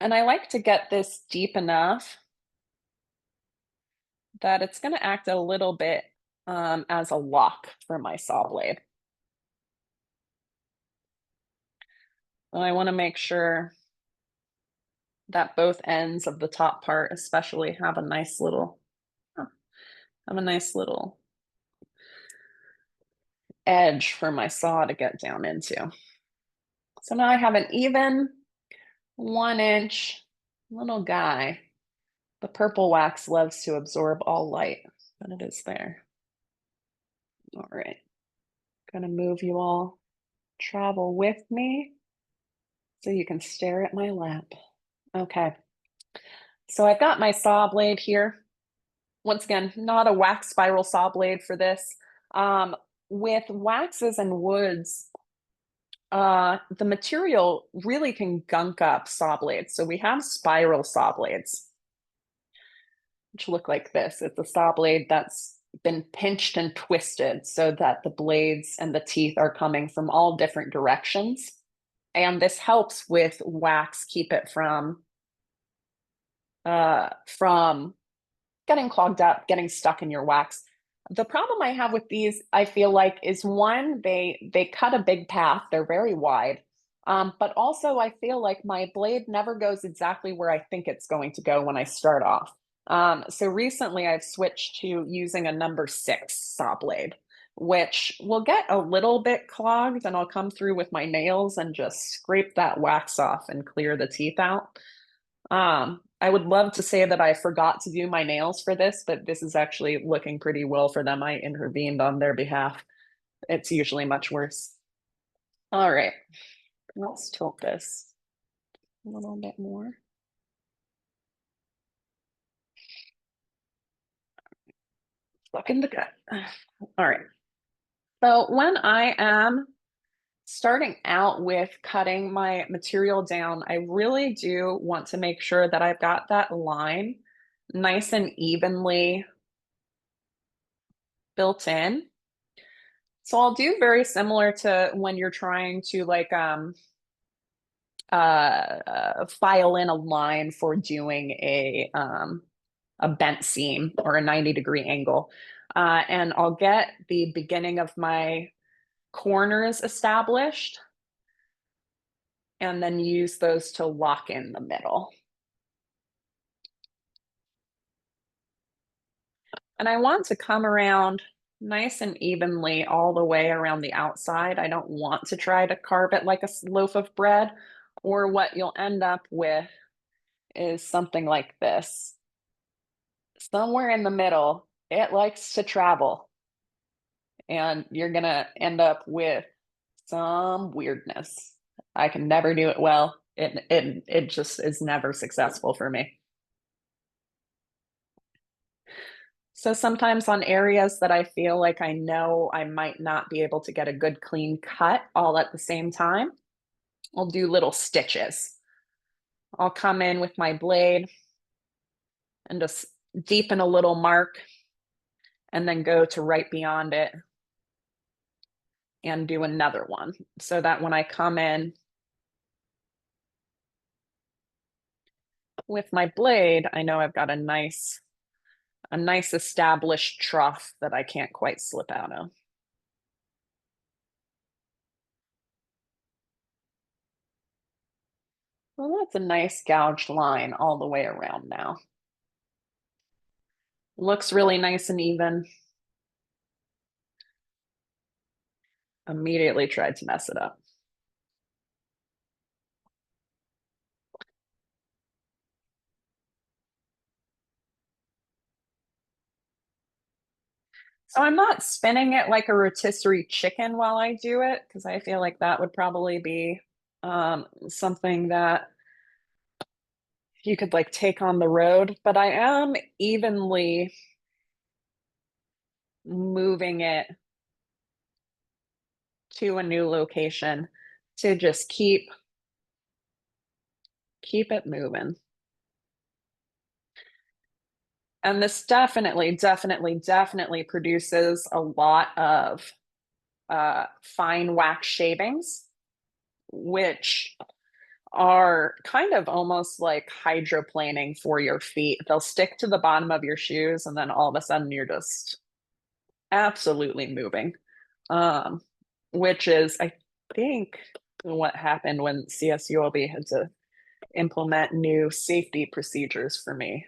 And I like to get this deep enough that it's going to act a little bit as a lock for my saw blade. And I want to make sure that both ends of the top part especially have a nice little edge for my saw to get down into. So now I have an even 1-inch little guy. The purple wax loves to absorb all light, but it is there. All right, gonna move you all, travel with me so you can stare at my lap. Okay, so I've got my saw blade here. Once again, not a wax spiral saw blade for this. With waxes and woods, the material really can gunk up saw blades. So we have spiral saw blades, which look like this. It's a saw blade that's been pinched and twisted so that the blades and the teeth are coming from all different directions. And this helps with wax keep it from getting clogged up, getting stuck in your wax. The problem I have with these, I feel like, is one, they cut a big path. They're very wide. But also I feel like my blade never goes exactly where I think it's going to go when I start off. So recently I've switched to using a number 6 saw blade, which will get a little bit clogged, and I'll come through with my nails and just scrape that wax off and clear the teeth out. I would love to say that I forgot to do my nails for this, but this is actually looking pretty well for them. I intervened on their behalf. It's usually much worse. All right, let's tilt this a little bit more. Look in the gut. All right. So when I am starting out with cutting my material down, I really do want to make sure that I've got that line nice and evenly built in. So I'll do very similar to when you're trying to like file in a line for doing a bent seam or a 90-degree angle. And I'll get the beginning of my corners established and then use those to lock in the middle. And I want to come around nice and evenly all the way around the outside. I don't want to try to carve it like a loaf of bread, or what you'll end up with is something like this. Somewhere in the middle, it likes to travel, and you're gonna end up with some weirdness. I can never do it well. It just is never successful for me. So sometimes on areas that I feel like I know I might not be able to get a good clean cut all at the same time, I'll do little stitches. I'll come in with my blade and just deepen a little mark and then go to right beyond it and do another one, so that when I come in with my blade, I know I've got a nice established trough that I can't quite slip out of. Well, that's a nice gouged line all the way around now. Looks really nice and even. Immediately tried to mess it up. So I'm not spinning it like a rotisserie chicken while I do it, because I feel like that would probably be something that you could like take on the road, but I am evenly moving it to a new location to just keep it moving. And this definitely produces a lot of fine wax shavings, which are kind of almost like hydroplaning for your feet. They'll stick to the bottom of your shoes, and then all of a sudden you're just absolutely moving. Which is, I think, what happened when CSULB had to implement new safety procedures for me.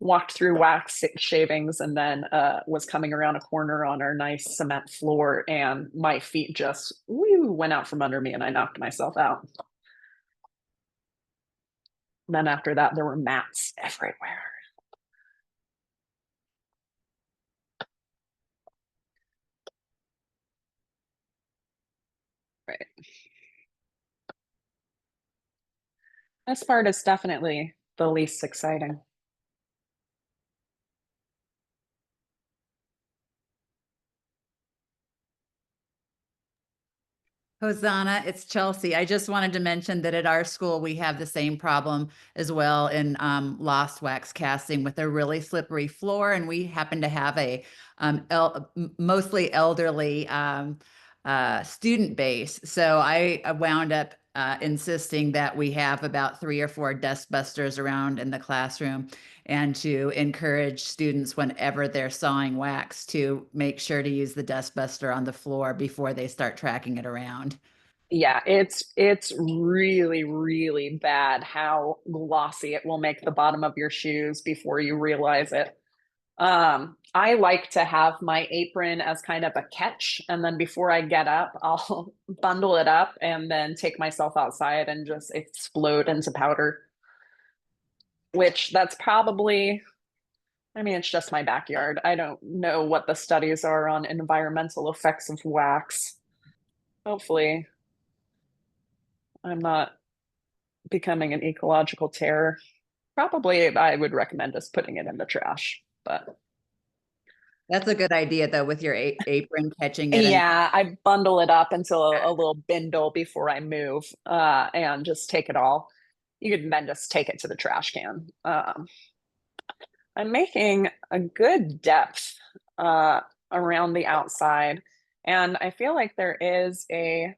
walked through wax shavings and then was coming around a corner on our nice cement floor, and my feet just went out from under me and I knocked myself out. And then after that, there were mats everywhere. Right. This part is definitely the least exciting. Hosanna, it's Chelsea. I just wanted to mention that at our school, we have the same problem as well in lost wax casting with a really slippery floor. And we happen to have a mostly elderly student base. So I wound up insisting that we have about 3 or 4 dust busters around in the classroom, and to encourage students whenever they're sawing wax to make sure to use the dust buster on the floor before they start tracking it around. Yeah, it's really, really bad how glossy it will make the bottom of your shoes before you realize it. I like to have my apron as kind of a catch, and then before I get up, I'll bundle it up and then take myself outside and just explode into powder. Which that's probably, I mean, it's just my backyard. I don't know what the studies are on environmental effects of wax. Hopefully, I'm not becoming an ecological terror. Probably, I would recommend us putting it in the trash, but That's a good idea, though, with your apron catching it. yeah, I bundle it up into a little bindle before I move, and just take it all. You could then just take it to the trash can. I'm making a good depth around the outside, and I feel like there is a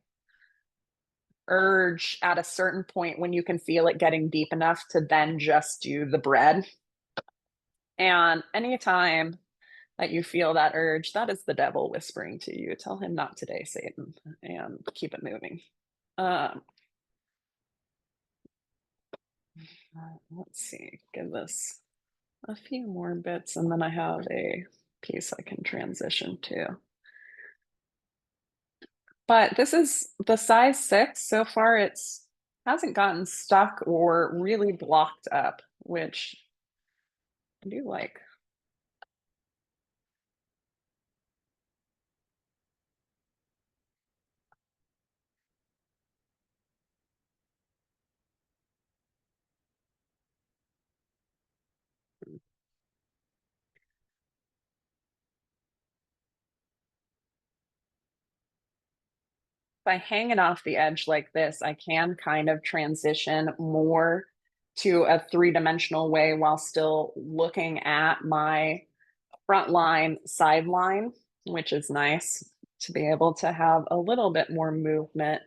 urge at a certain point when you can feel it getting deep enough to then just do the bread. And anytime that you feel that urge, that is the devil whispering to you. Tell him not today, Satan, and keep it moving. Um, let's see, give this a few more bits, and then I have a piece I can transition to. But this is the size 6. So far, it's hasn't gotten stuck or really blocked up, which I do like. By hanging off the edge like this, I can kind of transition more to a 3-dimensional way while still looking at my front line, side line, which is nice to be able to have a little bit more movement.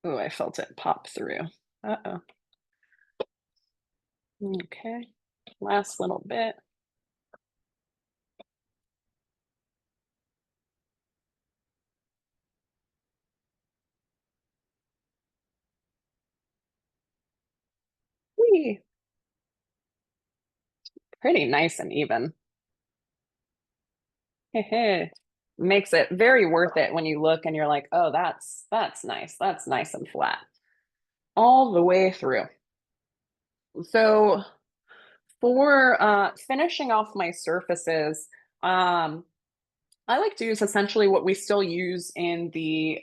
Oh, I felt it pop through. Uh-oh. Okay, last little bit. Whee! Pretty nice and even. Makes it very worth it when you look and you're like, oh, that's nice. That's nice and flat all the way through. So for finishing off my surfaces, I like to use essentially what we still use in the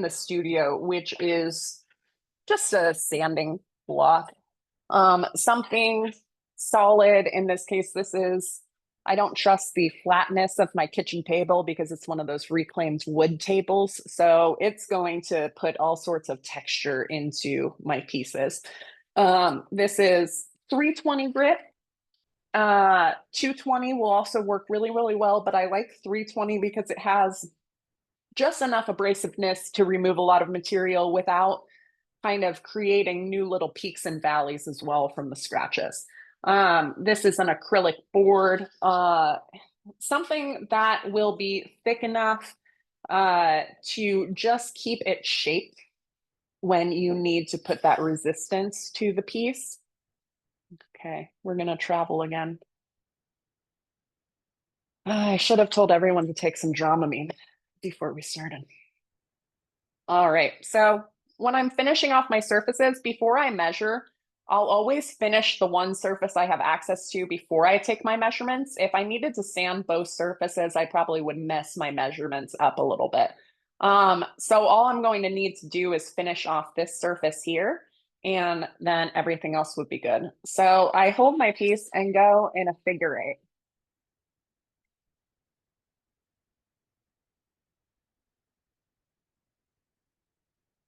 studio, which is just a sanding block. Something solid. In this case, this is, I don't trust the flatness of my kitchen table because it's one of those reclaimed wood tables. So it's going to put all sorts of texture into my pieces. This is 320 grit. 220 will also work really, really well, but I like 320 because it has just enough abrasiveness to remove a lot of material without kind of creating new little peaks and valleys as well from the scratches. This is an acrylic board, something that will be thick enough to just keep it shaped when you need to put that resistance to the piece. Okay, we're gonna travel again. I should have told everyone to take some Dramamine before we started. All right, so when I'm finishing off my surfaces, before I measure, I'll always finish the one surface I have access to before I take my measurements. If I needed to sand both surfaces, I probably would mess my measurements up a little bit. So all I'm going to need to do is finish off this surface here, and then everything else would be good. So I hold my piece and go in a figure eight.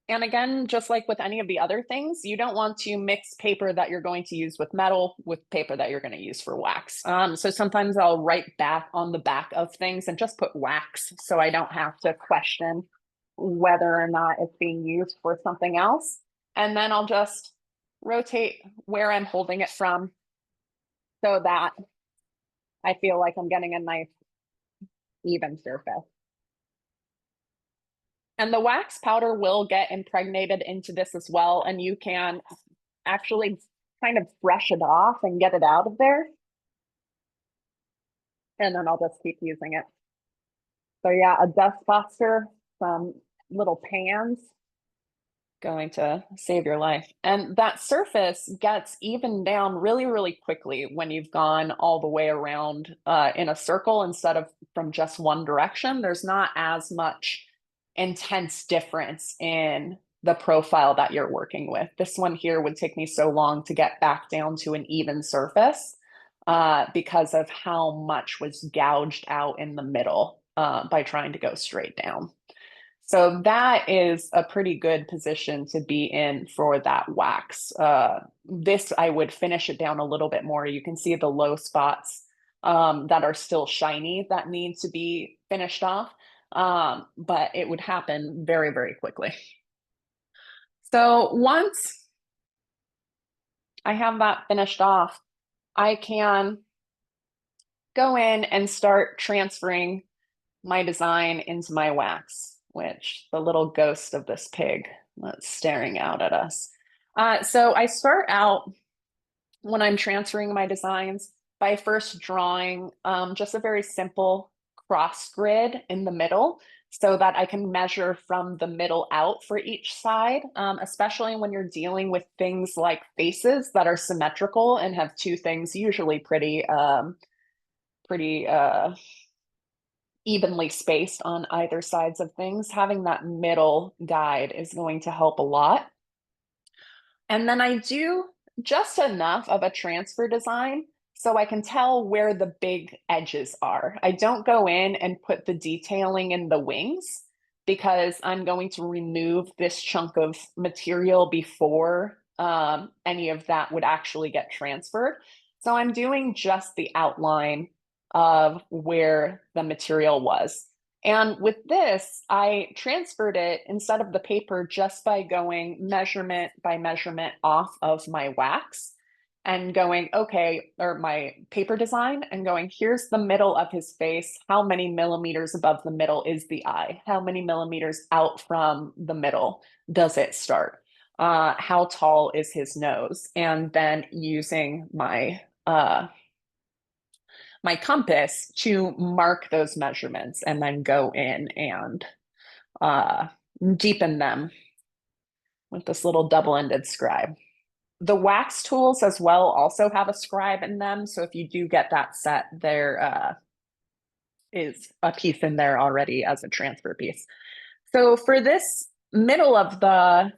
And again, just like with any of the other things, you don't want to mix paper that you're going to use with metal with paper that you're going to use for wax. So sometimes I'll write back on the back of things and just put wax so I don't have to question whether or not it's being used for something else. And then I'll just rotate where I'm holding it from so that I feel like I'm getting a nice even surface. And the wax powder will get impregnated into this as well, and you can actually kind of brush it off and get it out of there. And then I'll just keep using it. So yeah, a dust buster, some little pans, going to save your life. And that surface gets evened down really, really quickly when you've gone all the way around in a circle instead of from just one direction. There's not as much intense difference in the profile that you're working with. This one here would take me so long to get back down to an even surface because of how much was gouged out in the middle by trying to go straight down. So that is a pretty good position to be in for that wax. This, I would finish it down a little bit more. You can see the low spots that are still shiny that need to be finished off. But it would happen very, very quickly. So once I have that finished off, I can go in and start transferring my design into my wax, which the little ghost of this pig that's staring out at us. So I start out when I'm transferring my designs by first drawing just a very simple cross grid in the middle so that I can measure from the middle out for each side, especially when you're dealing with things like faces that are symmetrical and have two things usually pretty evenly spaced on either sides of things. Having that middle guide is going to help a lot. And then I do just enough of a transfer design so I can tell where the big edges are. I don't go in and put the detailing in the wings because I'm going to remove this chunk of material before any of that would actually get transferred. So I'm doing just the outline of where the material was. And with this, I transferred it instead of the paper just by going measurement by measurement off of my wax and going, okay, or my paper design and going, here's the middle of his face. How many millimeters above the middle is the eye? How many millimeters out from the middle does it start? How tall is his nose? And then using my compass to mark those measurements and then go in and deepen them with this little double-ended scribe. The wax tools as well also have a scribe in them. So if you do get that set, there is a piece in there already as a transfer piece. So for this middle of the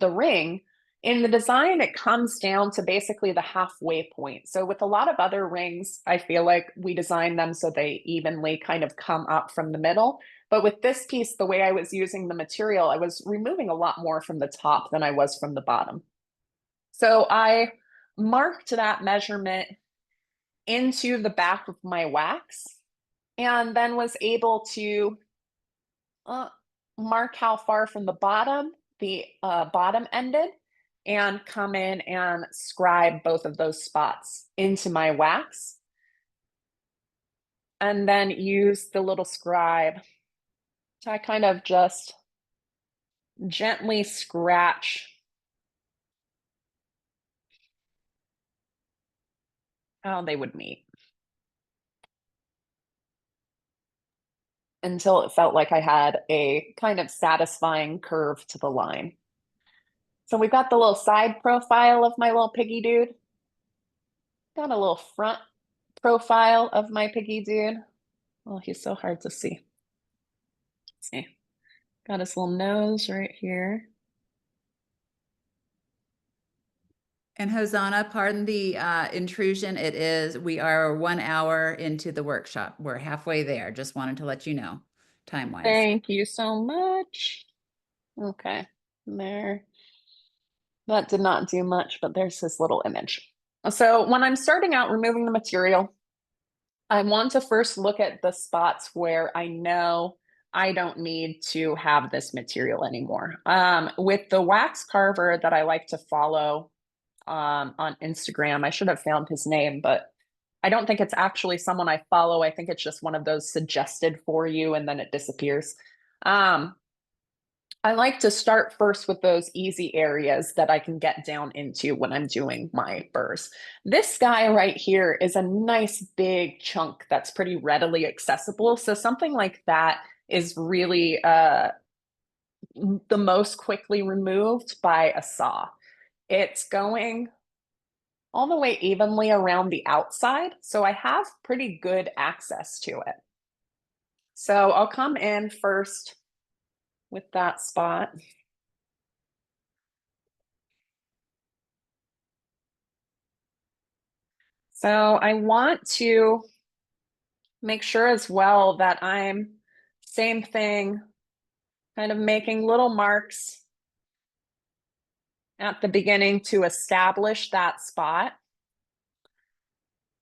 ring, in the design, it comes down to basically the halfway point. So with a lot of other rings, I feel like we design them so they evenly kind of come up from the middle. But with this piece, the way I was using the material, I was removing a lot more from the top than I was from the bottom. So I marked that measurement into the back of my wax and then was able to mark how far from the bottom ended and come in and scribe both of those spots into my wax. And then use the little scribe to kind of just gently scratch how they would meet. Until it felt like I had a kind of satisfying curve to the line. So we've got the little side profile of my little piggy dude. Got a little front profile of my piggy dude. Oh, he's so hard to see. Let's see. Got his little nose right here. And Hosanna, pardon the intrusion. We are 1 hour into the workshop. We're halfway there. Just wanted to let you know, time-wise. Thank you so much. Okay, there. That did not do much, but there's his little image. So when I'm starting out removing the material, I want to first look at the spots where I know I don't need to have this material anymore. With the wax carver that I like to follow on Instagram, I should have found his name, but I don't think it's actually someone I follow. I think it's just one of those suggested for you and then it disappears. I like to start first with those easy areas that I can get down into when I'm doing my burrs. This guy right here is a nice big chunk that's pretty readily accessible. So something like that is really the most quickly removed by a saw. It's going all the way evenly around the outside, so I have pretty good access to it. So I'll come in first with that spot. So I want to make sure as well that I'm, same thing, kind of making little marks at the beginning to establish that spot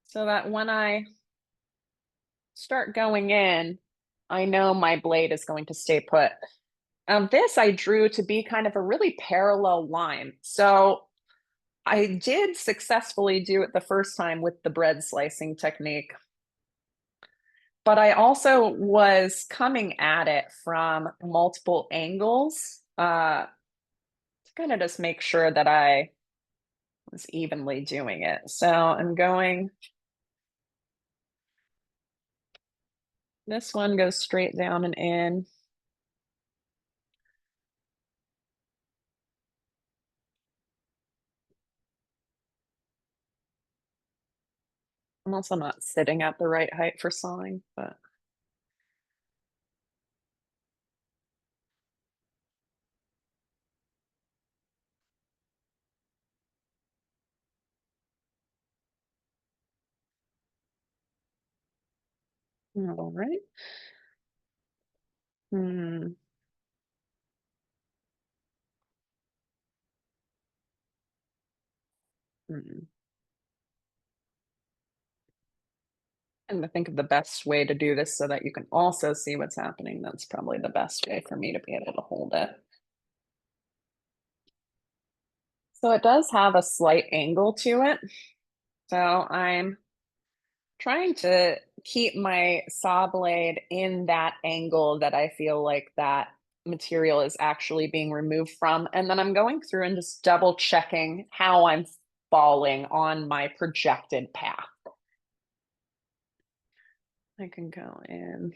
so that when I start going in, I know my blade is going to stay put. This I drew to be kind of a really parallel line. So I did successfully do it the first time with the bread slicing technique, but I also was coming at it from multiple angles to kind of just make sure that I was evenly doing it. So I'm going, this one goes straight down and in. I'm also not sitting at the right height for sawing, but. All right. Hmm. Hmm. And to think of the best way to do this so that you can also see what's happening. That's probably the best way for me to be able to hold it. So it does have a slight angle to it. So I'm trying to keep my saw blade in that angle that I feel like that material is actually being removed from. And then I'm going through and just double checking how I'm falling on my projected path. I can go in.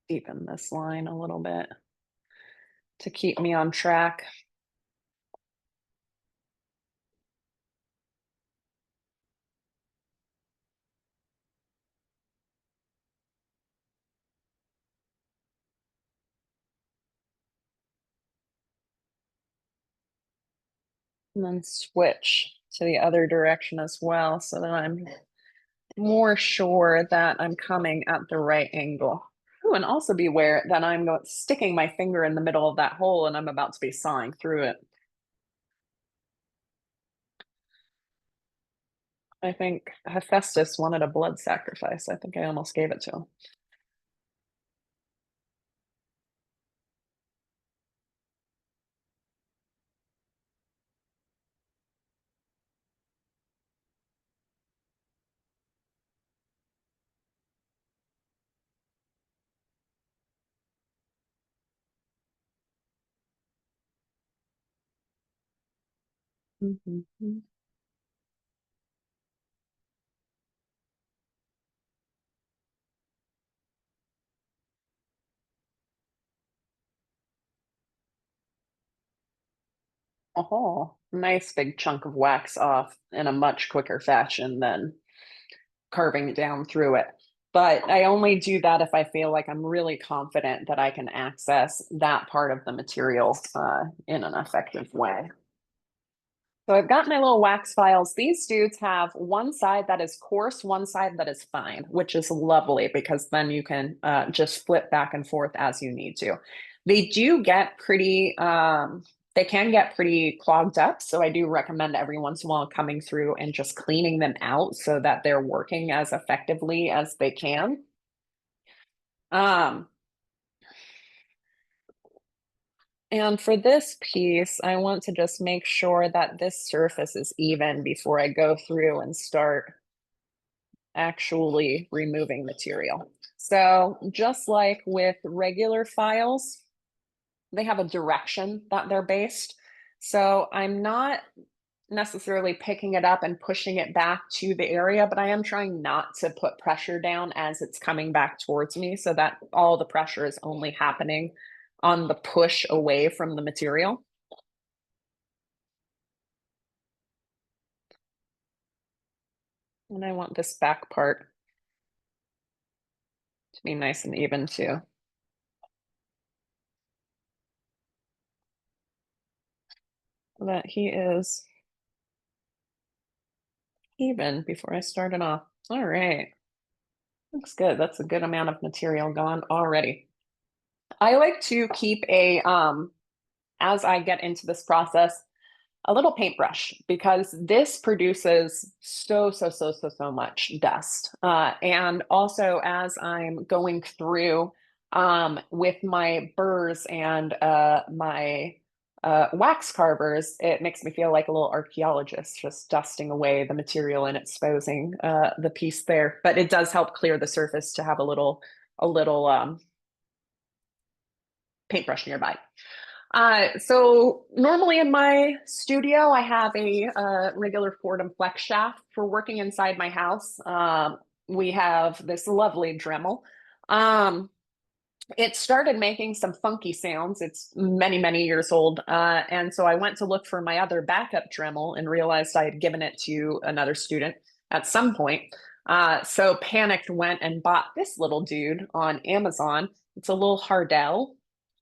Deepen this line a little bit to keep me on track. And then switch to the other direction as well so that I'm more sure that I'm coming at the right angle. Oh, and also be aware that I'm sticking my finger in the middle of that hole and I'm about to be sawing through it. I think Hephaestus wanted a blood sacrifice. I think I almost gave it to him. Mhm. Oh, nice big chunk of wax off in a much quicker fashion than carving it down through it. But I only do that if I feel like I'm really confident that I can access that part of the material in an effective way. So I've got my little wax files. These dudes have one side that is coarse, one side that is fine, which is lovely because then you can just flip back and forth as you need to. They do get pretty, they can get pretty clogged up. So I do recommend every once in a while coming through and just cleaning them out so that they're working as effectively as they can. Um, And for this piece, I want to just make sure that this surface is even before I go through and start actually removing material. So just like with regular files, they have a direction that they're based. So I'm not necessarily picking it up and pushing it back to the area, but I am trying not to put pressure down as it's coming back towards me so that all the pressure is only happening on the push away from the material. And I want this back part to be nice and even too. So that he is even before I started off. All right. Looks good. That's a good amount of material gone already. I like to keep a, as I get into this process, a little paintbrush because this produces so much dust. And also as I'm going through with my burrs and my wax carvers, it makes me feel like a little archaeologist just dusting away the material and exposing the piece there. But it does help clear the surface to have a little paintbrush nearby. So normally in my studio, I have a regular Fordham flex shaft for working inside my house. We have this lovely Dremel. It started making some funky sounds. It's many years old. And so I went to look for my other backup Dremel and realized I had given it to another student at some point. So panicked went and bought this little dude on Amazon. It's a little Hardell.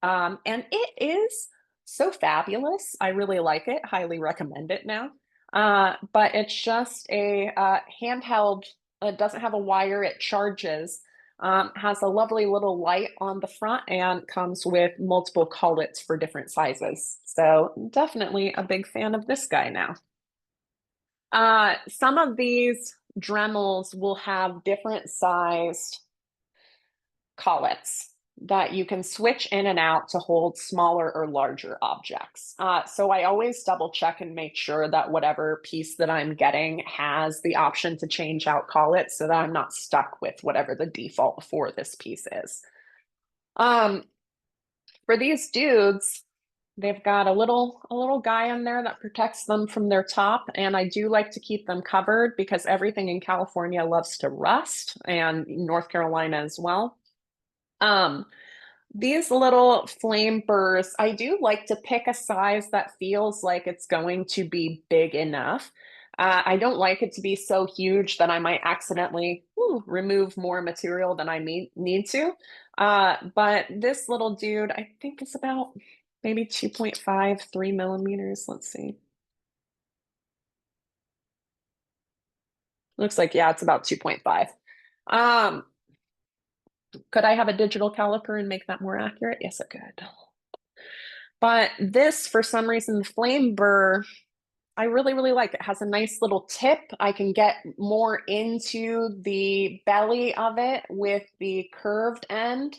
And it is so fabulous. I really like it. Highly recommend it now. But it's just a handheld. It doesn't have a wire. It charges. Has a lovely little light on the front and comes with multiple collets for different sizes. So definitely a big fan of this guy now. Some of these Dremels will have different sized collets that you can switch in and out to hold smaller or larger objects. So I always double check and make sure that whatever piece that I'm getting has the option to change out collets so that I'm not stuck with whatever the default for this piece is. For these dudes, they've got a little guy in there that protects them from their top, and I do like to keep them covered because everything in California loves to rust, and North Carolina as well. These little flame burrs, I do like to pick a size that feels like it's going to be big enough. I don't like it to be so huge that I might accidentally remove more material than I need to. But this little dude, I think is about maybe 2.5, 3 millimeters. Let's see. Looks like, yeah, it's about 2.5. Could I have a digital caliper and make that more accurate? Yes, I could. But this, for some reason, the flame burr, I really like it. It has a nice little tip. I can get more into the belly of it with the curved end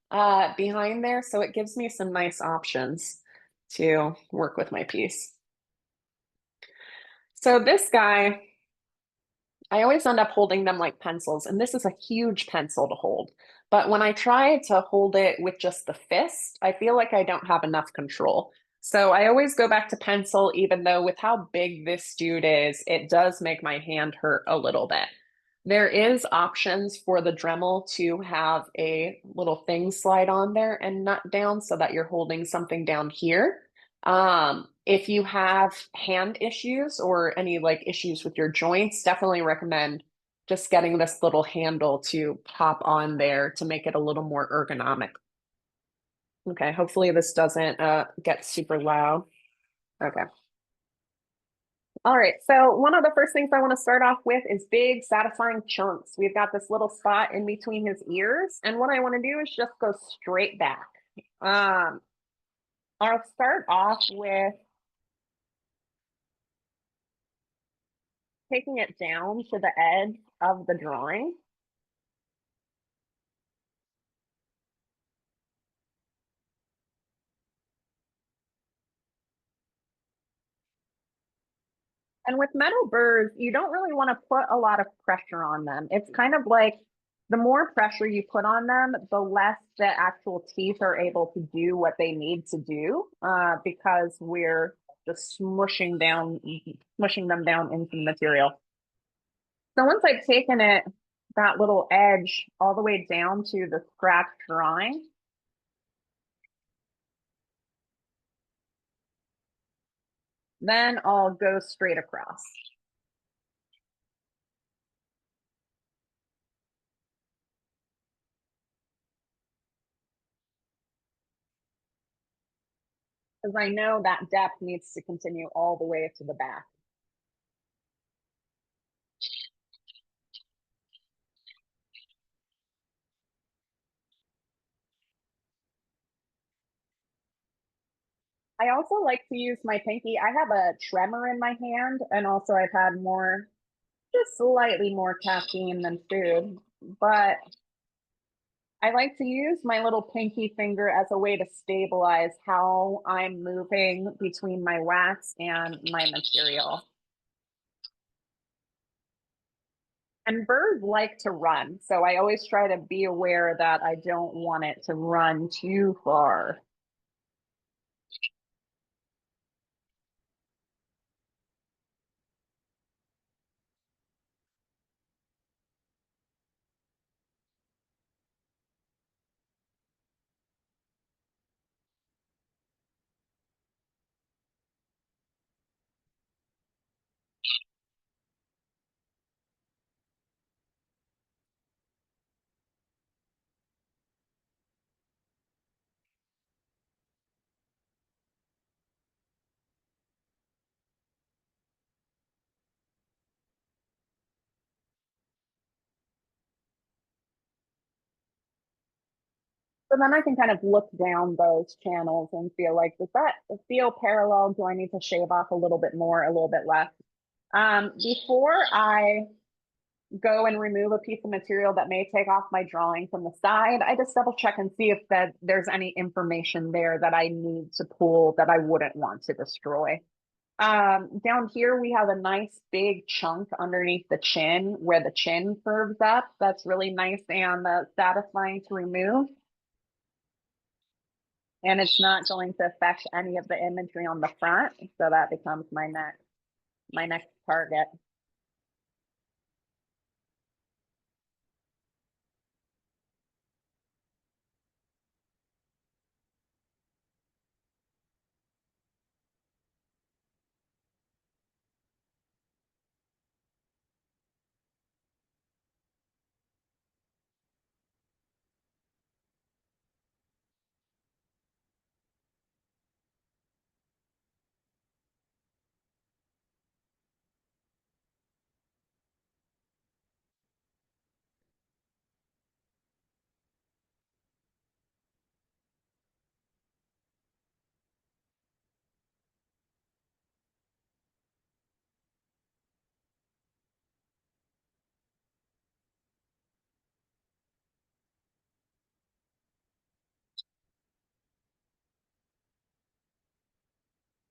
behind there. So it gives me some nice options to work with my piece. So this guy, I always end up holding them like pencils, and this is a huge pencil to hold. But when I try to hold it with just the fist, I feel like I don't have enough control. So I always go back to pencil, even though with how big this dude is, it does make my hand hurt a little bit. There is options for the Dremel to have a little thing slide on there and nut down so that you're holding something down here. If you have hand issues or any like issues with your joints, definitely recommend just getting this little handle to pop on there to make it a little more ergonomic. Okay, hopefully this doesn't get super loud. Okay. All right, so one of the first things I want to start off with is big, satisfying chunks. We've got this little spot in between his ears, and what I want to do is just go straight back. I'll start off with taking it down to the edge of the drawing. And with metal burrs, you don't really want to put a lot of pressure on them. It's kind of like the more pressure you put on them, the less the actual teeth are able to do what they need to do, because we're just smushing them down into the material. So once I've taken it, that little edge all the way down to the scratch drawing, then I'll go straight across. Because I know that depth needs to continue all the way to the back. I also like to use my pinky. I have a tremor in my hand, and also I've had just slightly more caffeine than food, but I like to use my little pinky finger as a way to stabilize how I'm moving between my wax and my material. And birds like to run, so I always try to be aware that I don't want it to run too far. So then I can kind of look down those channels and feel like, does that feel parallel? Do I need to shave off a little bit more, a little bit less? Before I go and remove a piece of material that may take off my drawing from the side, I just double check and see if there's any information there that I need to pull that I wouldn't want to destroy. Down here, we have a nice big chunk underneath the chin where the chin curves up. That's really nice and satisfying to remove. And it's not going to affect any of the imagery on the front. So that becomes my next target.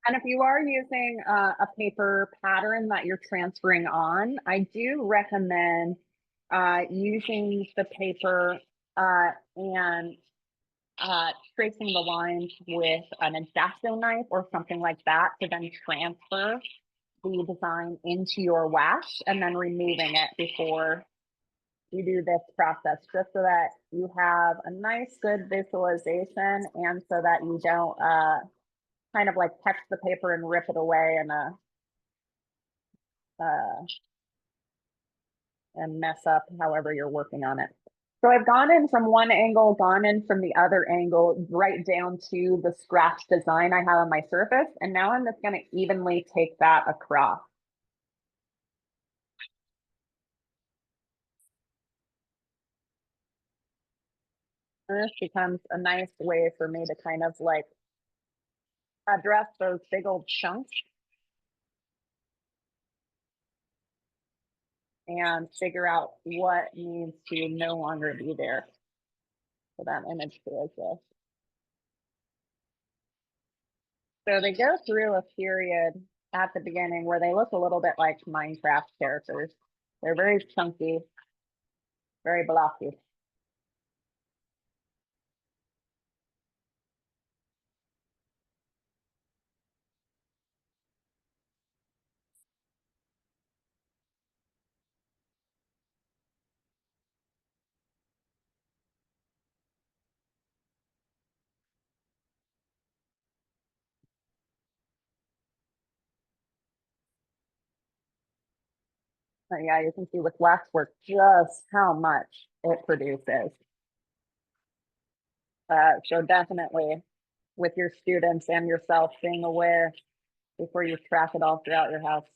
And if you are using a paper pattern that you're transferring on, I do recommend using the paper and tracing the lines with an X-Acto knife or something like that to then transfer the design into your wax and then removing it before you do this process, just so that you have a nice, good visualization and so that you don't kind of like catch the paper and rip it away and mess up however you're working on it. So I've gone in from one angle, gone in from the other angle, right down to the scratch design I have on my surface. And now I'm just going to evenly take that across. And this becomes a nice way for me to kind of like address those big old chunks and figure out what needs to no longer be there. So that image feels this. So they go through a period at the beginning where they look a little bit like Minecraft characters. They're very chunky, very blocky. But yeah, you can see with waxwork just how much it produces. So definitely with your students and yourself being aware before you track it all throughout your house.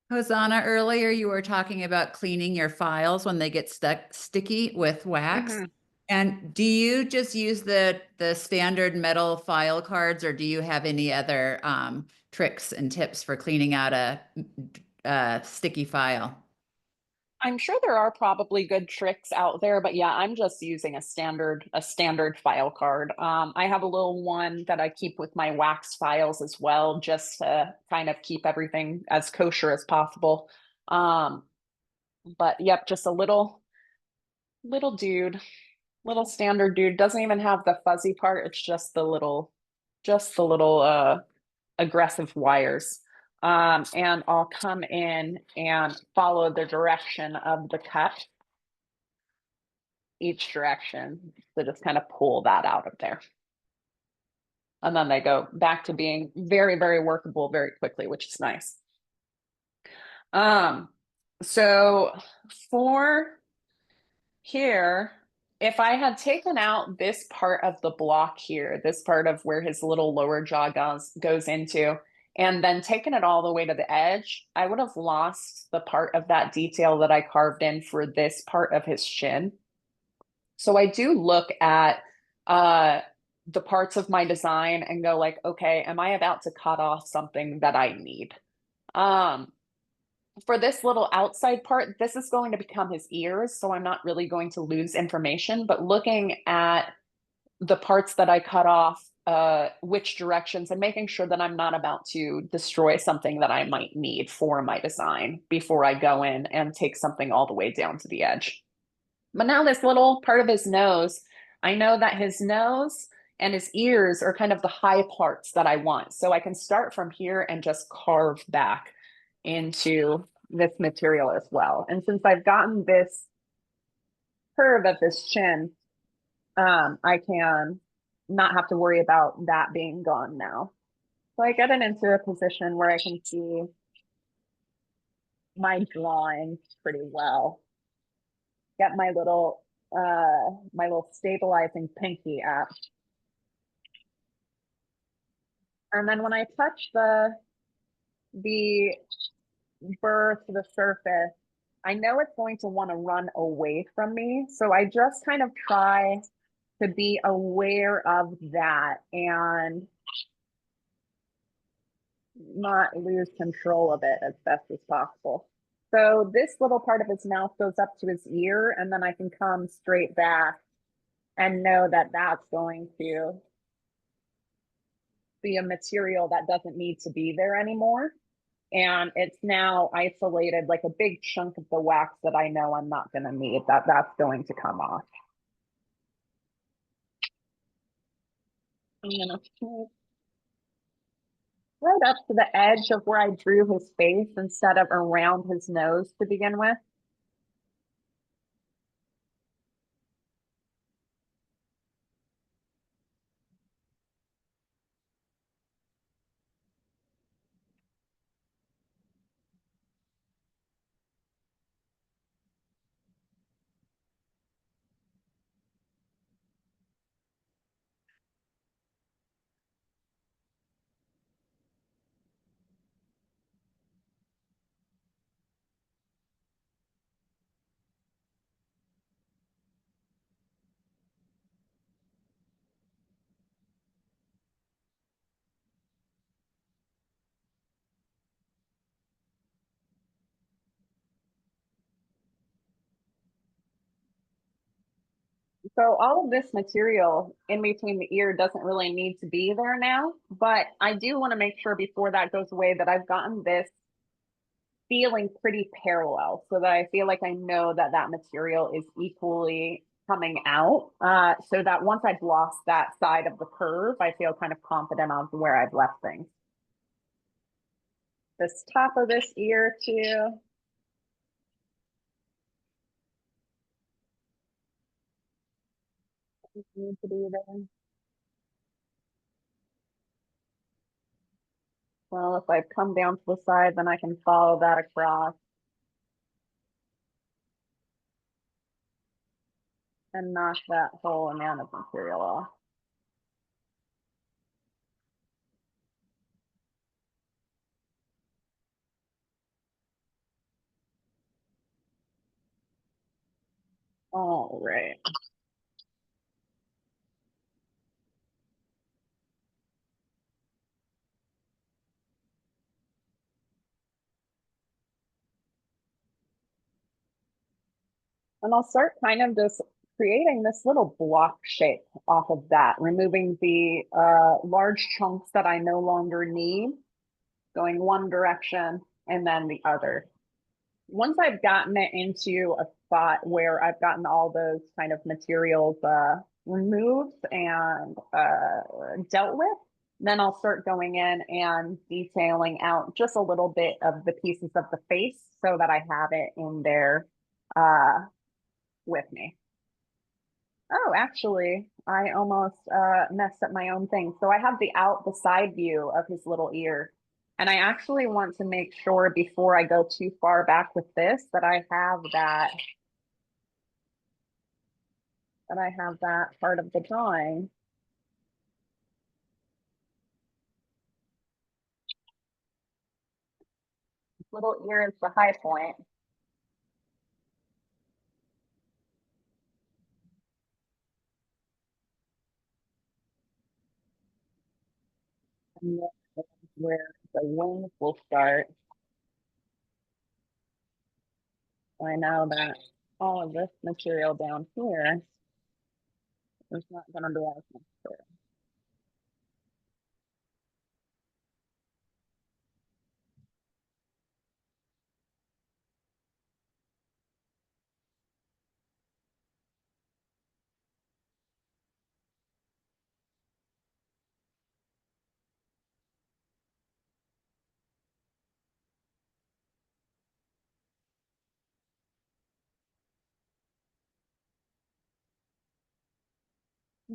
Hosanna, earlier you were talking about cleaning your files when they get stuck sticky with wax. Mhm. And do you just use the standard metal file cards, or do you have any other tricks and tips for cleaning out a sticky file? I'm sure there are probably good tricks out there, but yeah, I'm just using a standard file card. I have a little one that I keep with my wax files as well, just to kind of keep everything as kosher as possible. Um, but yep, just a little dude, little standard dude. Doesn't even have the fuzzy part. It's just the little aggressive wires. And I'll come in and follow the direction of the cut, each direction, to just kind of pull that out of there. And then they go back to being very, very workable very quickly, which is nice. So for here, if I had taken out this part of the block here, this part of where his little lower jaw goes into, and then taken it all the way to the edge, I would have lost the part of that detail that I carved in for this part of his chin. So I do look at the parts of my design and go like, okay, am I about to cut off something that I need? For this little outside part, this is going to become his ears, so I'm not really going to lose information, but looking at the parts that I cut off, which directions, and making sure that I'm not about to destroy something that I might need for my design before I go in and take something all the way down to the edge. But now this little part of his nose, I know that his nose and his ears are kind of the high parts that I want. So I can start from here and just carve back into this material as well. And since I've gotten this curve of his chin, I can not have to worry about that being gone now. So I get it into a position where I can see my drawing pretty well. Get my little stabilizing pinky app. And then when I touch the burr to the surface, I know it's going to want to run away from me. So I just kind of try to be aware of that and not lose control of it as best as possible. So this little part of his mouth goes up to his ear, and then I can come straight back and know that that's going to be a material that doesn't need to be there anymore. And it's now isolated, like a big chunk of the wax that I know I'm not going to need, that's going to come off. I'm going to right up to the edge of where I drew his face instead of around his nose to begin with. So all of this material in between the ear doesn't really need to be there now, but I do want to make sure before that goes away that I've gotten this feeling pretty parallel so that I feel like I know that that material is equally coming out, so that once I've lost that side of the curve, I feel kind of confident on where I've left things. This top of this ear too. Need to be there. Well, if I come down to the side, then I can follow that across and knock that whole amount of material off. All right. And I'll start kind of just creating this little block shape off of that, removing the large chunks that I no longer need, going one direction and then the other. Once I've gotten it into a spot where I've gotten all those kind of materials removed and dealt with, then I'll start going in and detailing out just a little bit of the pieces of the face so that I have it in there with me. Oh, actually, I almost messed up my own thing. So I have the side view of his little ear. And I actually want to make sure before I go too far back with this that I have that part of the drawing. This little ear is the high point. And that's where the wings will start. I know that all of this material down here is not going to be as much.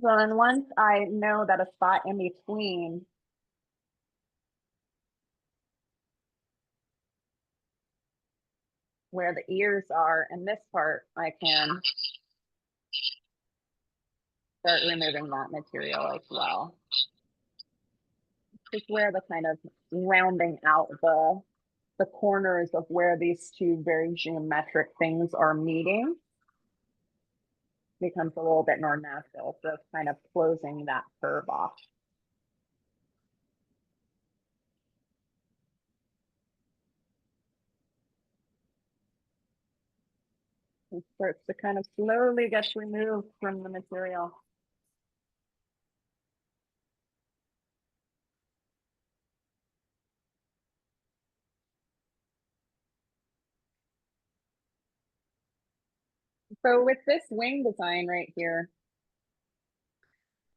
So then once I know that a spot in between where the ears are and this part, I can start removing that material as well. Just where the kind of rounding out the corners of where these two very geometric things are meeting becomes a little bit more natural. So it's kind of closing that curve off. It starts to kind of slowly get removed from the material. So with this wing design right here,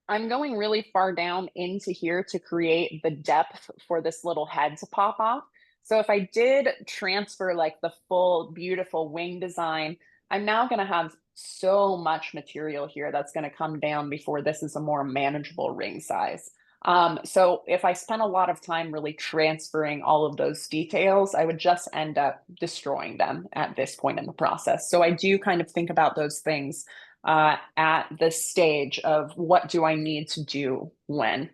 I'm going really far down into here to create the depth for this little head to pop off. So if I did transfer like the full beautiful wing design, I'm now going to have so much material here that's going to come down before this is a more manageable ring size. So if I spent a lot of time really transferring all of those details, I would just end up destroying them at this point in the process. So I do kind of think about those things at this stage of what do I need to do when.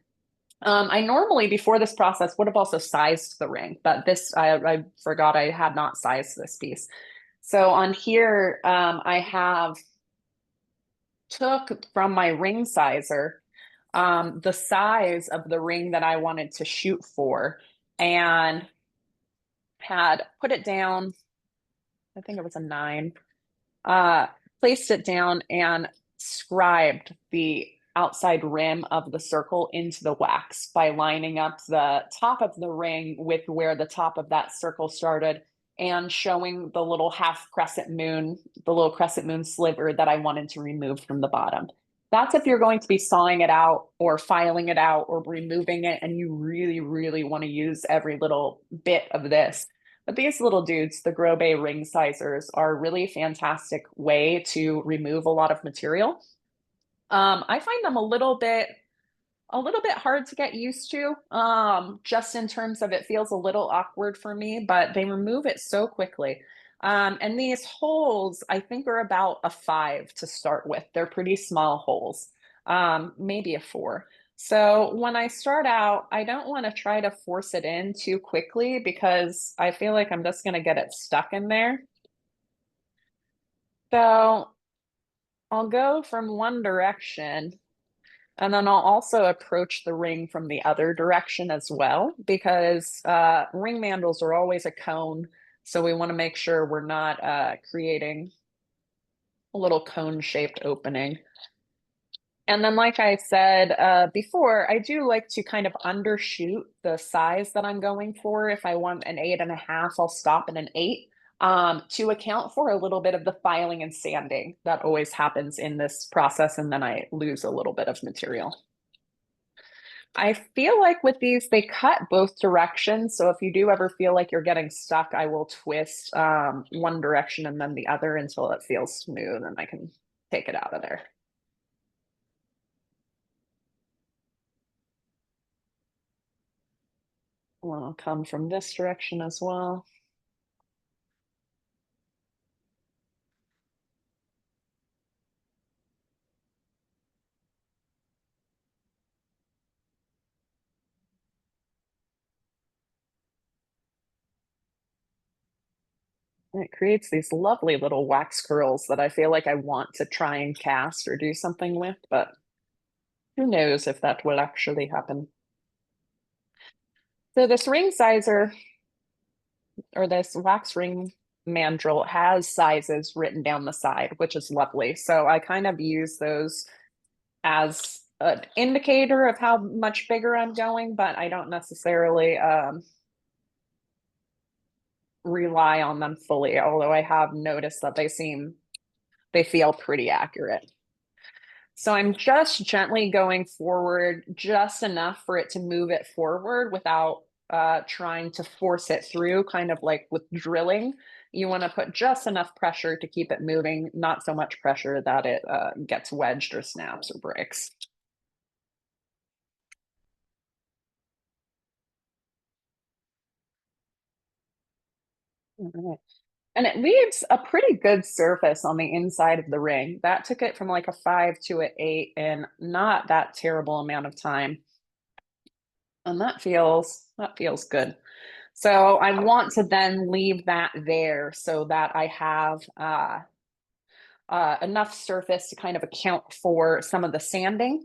I normally, before this process, would have also sized the ring, but this, I forgot I had not sized this piece. So on here, I have took from my ring sizer the size of the ring that I wanted to shoot for and had put it down, I think it was a 9, placed it down and scribed the outside rim of the circle into the wax by lining up the top of the ring with where the top of that circle started and showing the little half crescent moon, the little crescent moon sliver that I wanted to remove from the bottom. That's if you're going to be sawing it out or filing it out or removing it and you really, really want to use every little bit of this. But these little dudes, the Grobe ring sizers, are a really fantastic way to remove a lot of material. I find them a little bit hard to get used to, just in terms of it feels a little awkward for me, but they remove it so quickly. And these holes, I think, are about a 5 to start with. They're pretty small holes, maybe a 4. So when I start out, I don't want to try to force it in too quickly because I feel like I'm just going to get it stuck in there. So I'll go from one direction and then I'll also approach the ring from the other direction as well, because ring mandrels are always a cone. So we want to make sure we're not creating a little cone-shaped opening. And then, like I said before, I do like to kind of undershoot the size that I'm going for. If I want an 8.5, I'll stop at an 8 to account for a little bit of the filing and sanding that always happens in this process. And then I lose a little bit of material. I feel like with these, they cut both directions. So if you do ever feel like you're getting stuck, I will twist one direction and then the other until it feels smooth and I can take it out of there. One will come from this direction as well. And it creates these lovely little wax curls that I feel like I want to try and cast or do something with, but who knows if that will actually happen. So this ring sizer, or this wax ring mandrel, has sizes written down the side, which is lovely. So I kind of use those as an indicator of how much bigger I'm going, but I don't necessarily rely on them fully, although I have noticed that they feel pretty accurate. So I'm just gently going forward just enough for it to move it forward without trying to force it through, kind of like with drilling. You want to put just enough pressure to keep it moving, not so much pressure that it gets wedged or snaps or breaks. All right. And it leaves a pretty good surface on the inside of the ring. That took it from like a 5 to an 8 in not that terrible amount of time. And that feels good. So I want to then leave that there so that I have enough surface to kind of account for some of the sanding.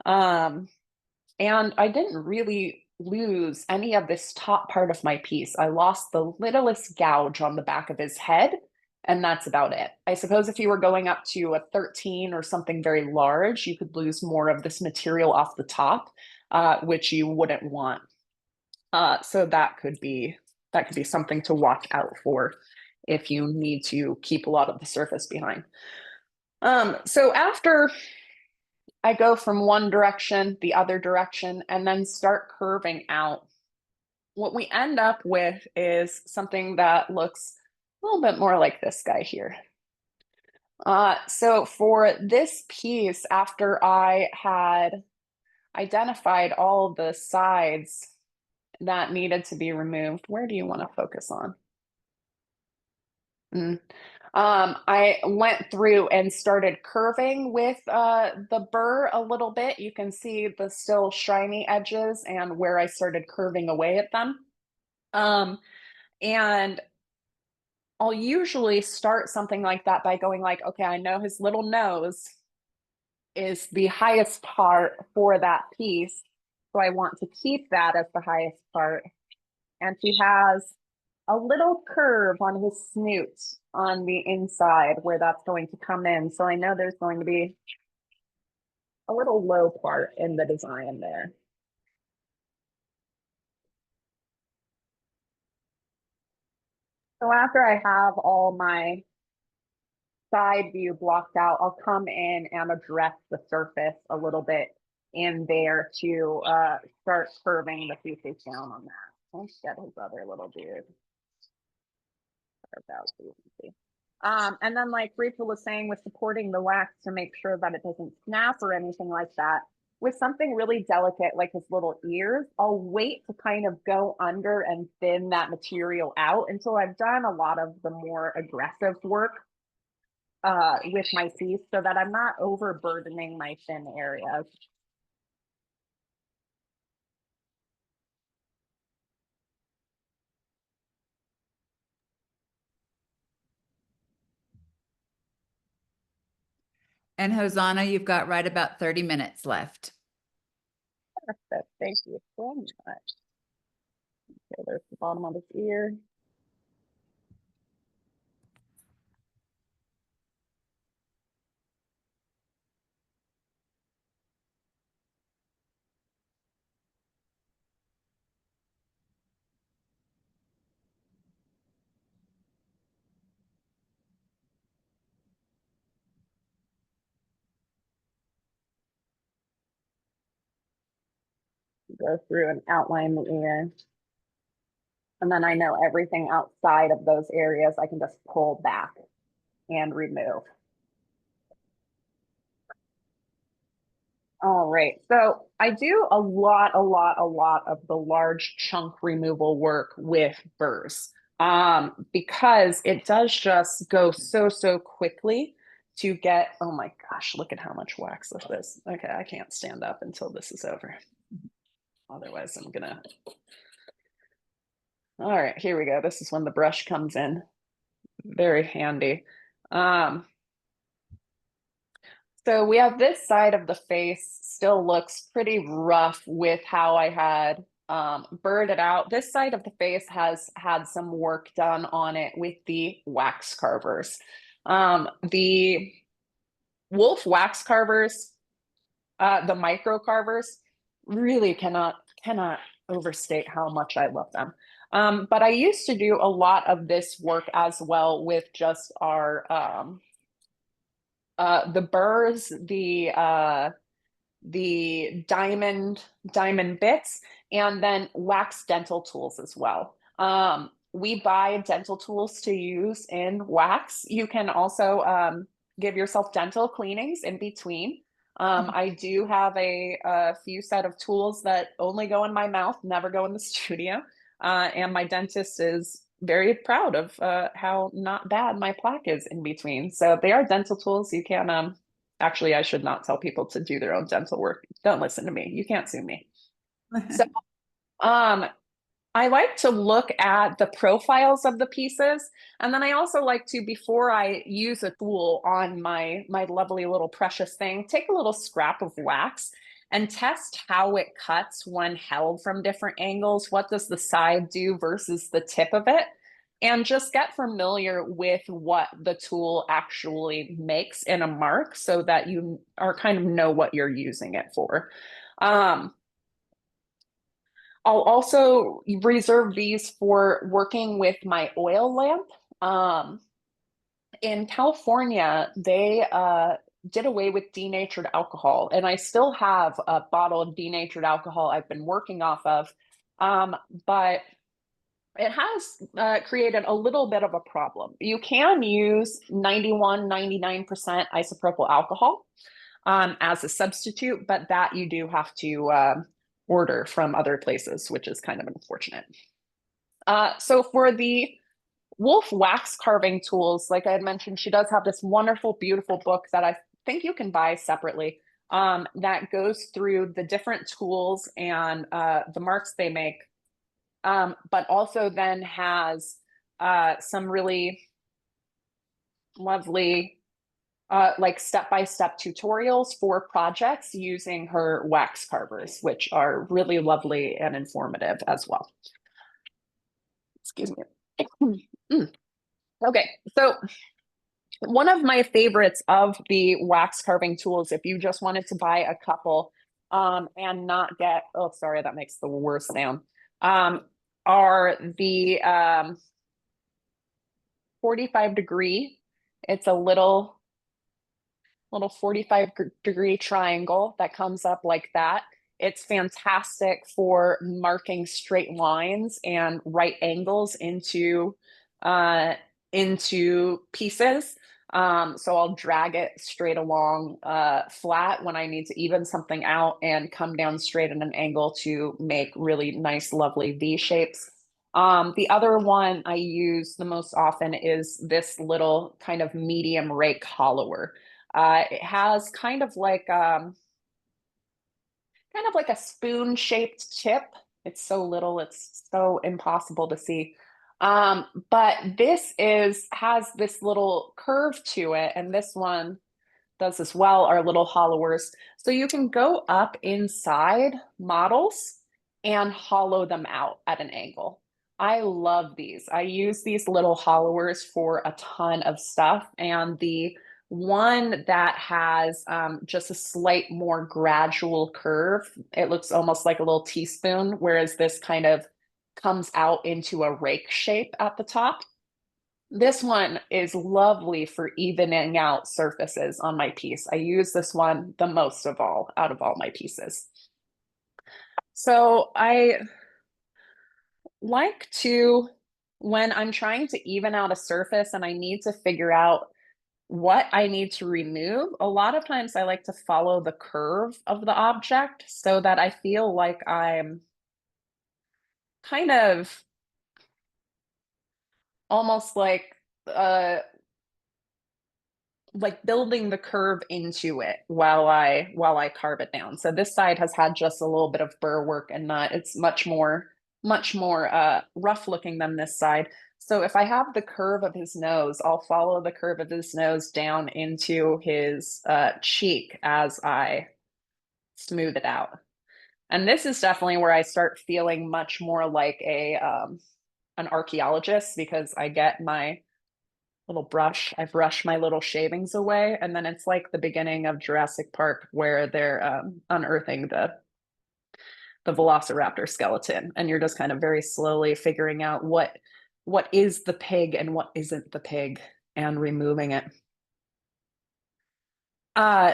And I didn't really lose any of this top part of my piece. I lost the littlest gouge on the back of his head. And that's about it. I suppose if you were going up to a 13 or something very large, you could lose more of this material off the top, which you wouldn't want. So that could be something to watch out for if you need to keep a lot of the surface behind. So after I go from one direction, the other direction, and then start curving out, what we end up with is something that looks a little bit more like this guy here. So for this piece, after I had identified all the sides that needed to be removed, where do you want to focus on? I went through and started curving with the burr a little bit. You can see the still shiny edges and where I started curving away at them. And I'll usually start something like that by going like, okay, I know his little nose is the highest part for that piece. So I want to keep that as the highest part. And he has a little curve on his snoot on the inside where that's going to come in. So I know there's going to be a little low part in the design there. So after I have all my side view blocked out, I'll come in and address the surface a little bit in there to start curving the pieces down on that. Let's get his other little dude. Out so you can see. And then like Rachel was saying with supporting the wax to make sure that it doesn't snap or anything like that, with something really delicate like his little ears, I'll wait to kind of go under and thin that material out until I've done a lot of the more aggressive work with my piece so that I'm not overburdening my thin areas. And Hosanna, you've got right about 30 minutes left. Perfect. Thank you so much. Okay, there's the bottom of his ear. Go through and outline the ear. And then I know everything outside of those areas I can just pull back and remove. All right, so I do a lot of the large chunk removal work with burrs because it does just go so quickly to get, oh my gosh, look at how much wax this is. Okay, I can't stand up until this is over. Otherwise I'm gonna, all right, here we go. This is when the brush comes in. Very handy. So we have this side of the face still looks pretty rough with how I had burred it out. This side of the face has had some work done on it with the wax carvers. The wolf wax carvers, the micro carvers, really cannot overstate how much I love them. But I used to do a lot of this work as well with just our the burrs, the diamond bits, and then wax dental tools as well. We buy dental tools to use in wax. You can also give yourself dental cleanings in between. I do have a few set of tools that only go in my mouth, never go in the studio. And my dentist is very proud of how not bad my plaque is in between. So they are dental tools. You can, actually, I should not tell people to do their own dental work. Don't listen to me. You can't sue me. So I like to look at the profiles of the pieces. And then I also like to, before I use a tool on my lovely little precious thing, take a little scrap of wax and test how it cuts when held from different angles. What does the side do versus the tip of it? and just get familiar with what the tool actually makes in a mark so that you are kind of know what you're using it for. I'll also reserve these for working with my oil lamp. In California, they did away with denatured alcohol, and I still have a bottle of denatured alcohol I've been working off of, but it has created a little bit of a problem. You can use 91, 99% isopropyl alcohol as a substitute, but that you do have to order from other places, which is kind of unfortunate. So for the Wolf wax carving tools, like I had mentioned, she does have this wonderful, beautiful book that I think you can buy separately that goes through the different tools and the marks they make, but also then has some really lovely like step-by-step tutorials for projects using her wax carvers, which are really lovely and informative as well. Excuse me. Okay, so one of my favorites of the wax carving tools, if you just wanted to buy a couple and not get, oh, sorry, that makes the worst sound, are the 45 degree. It's a little 45-degree triangle that comes up like that. It's fantastic for marking straight lines and right angles into pieces. So I'll drag it straight along flat when I need to even something out and come down straight at an angle to make really nice, lovely V shapes. The other one I use the most often is this little kind of medium rake hollower. It has kind of like a spoon shaped tip. It's so little, it's so impossible to see. But this has this little curve to it, and this one does as well, are little hollowers. So you can go up inside models and hollow them out at an angle. I love these. I use these little hollowers for a ton of stuff, and the one that has just a slight more gradual curve, it looks almost like a little teaspoon, whereas this kind of comes out into a rake shape at the top. This one is lovely for evening out surfaces on my piece. I use this one the most of all out of all my pieces. So I like to, when I'm trying to even out a surface and I need to figure out what I need to remove, a lot of times I like to follow the curve of the object so that I feel like I'm kind of almost like building the curve into it while I carve it down. So this side has had just a little bit of burr work and not, it's much more rough looking than this side. So if I have the curve of his nose, I'll follow the curve of his nose down into his cheek as I smooth it out. And this is definitely where I start feeling much more like an archaeologist, because I get my little brush, I brush my little shavings away, and then it's like the beginning of Jurassic Park where they're unearthing the velociraptor skeleton, and you're just kind of very slowly figuring out what is the pig and what isn't the pig and removing it.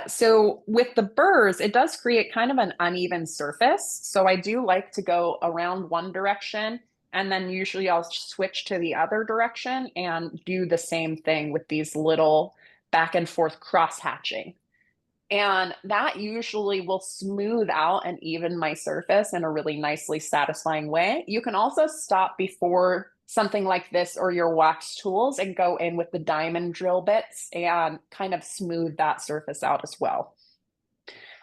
So with the burrs, it does create kind of an uneven surface. So I do like to go around one direction, and then usually I'll switch to the other direction and do the same thing with these little back and forth cross hatching. And that usually will smooth out and even my surface in a really nicely satisfying way. You can also stop before something like this or your wax tools and go in with the diamond drill bits and kind of smooth that surface out as well.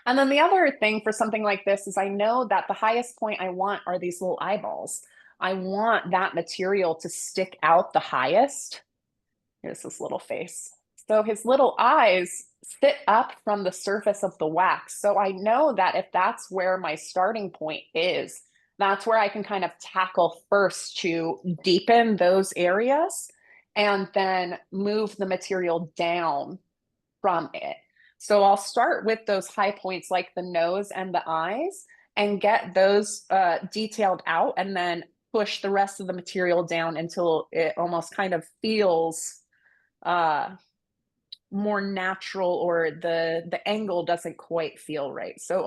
And then the other thing for something like this is I know that the highest point I want are these little eyeballs. I want that material to stick out the highest. Here's his little face. So his little eyes sit up from the surface of the wax. So I know that if that's where my starting point is, that's where I can kind of tackle first to deepen those areas and then move the material down from it. So I'll start with those high points like the nose and the eyes and get those detailed out, and then push the rest of the material down until it almost kind of feels more natural, or the angle doesn't quite feel right. So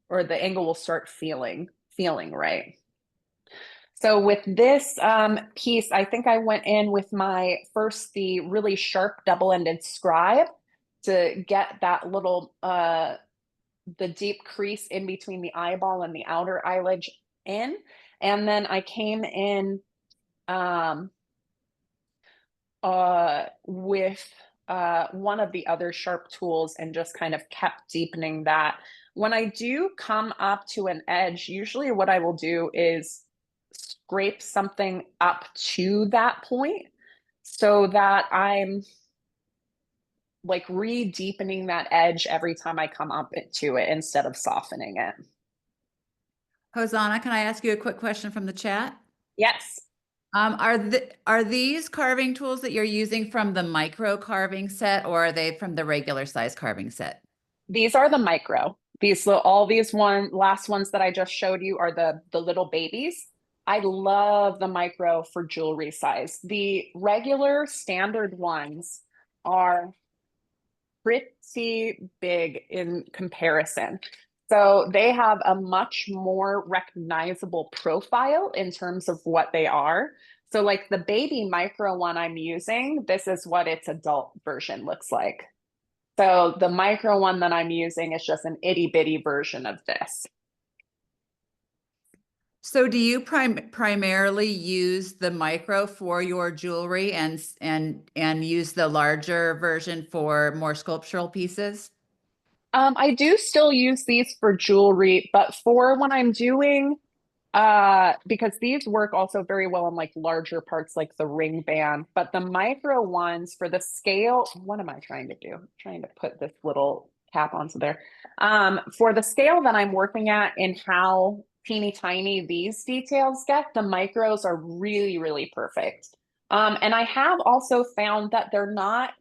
the angle will start feeling right. So with this piece, I think I went in with the really sharp double-ended scribe to get that little, the deep crease in between the eyeball and the outer eyelid in. And then I came in with one of the other sharp tools and just kind of kept deepening that. When I do come up to an edge, usually what I will do is scrape something up to that point so that I'm like re-deepening that edge every time I come up to it instead of softening it. Hosanna, can I ask you a quick question from the chat? Yes. Are these carving tools that you're using from the micro carving set, or are they from the regular size carving set? These are the micro. Last ones that I just showed you are the little babies. I love the micro for jewelry size. The regular standard ones are pretty big in comparison. So they have a much more recognizable profile in terms of what they are. So like the baby micro one I'm using, this is what its adult version looks like. So the micro one that I'm using is just an itty bitty version of this. So do you primarily use the micro for your jewelry and use the larger version for more sculptural pieces? I do still use these for jewelry, but for when I'm doing, because these work also very well on like larger parts like the ring band, but the micro ones for the scale, what am I trying to do? I'm trying to put this little cap onto there. For the scale that I'm working at and how teeny tiny these details get, the micros are really, really perfect. And I have also found that they're not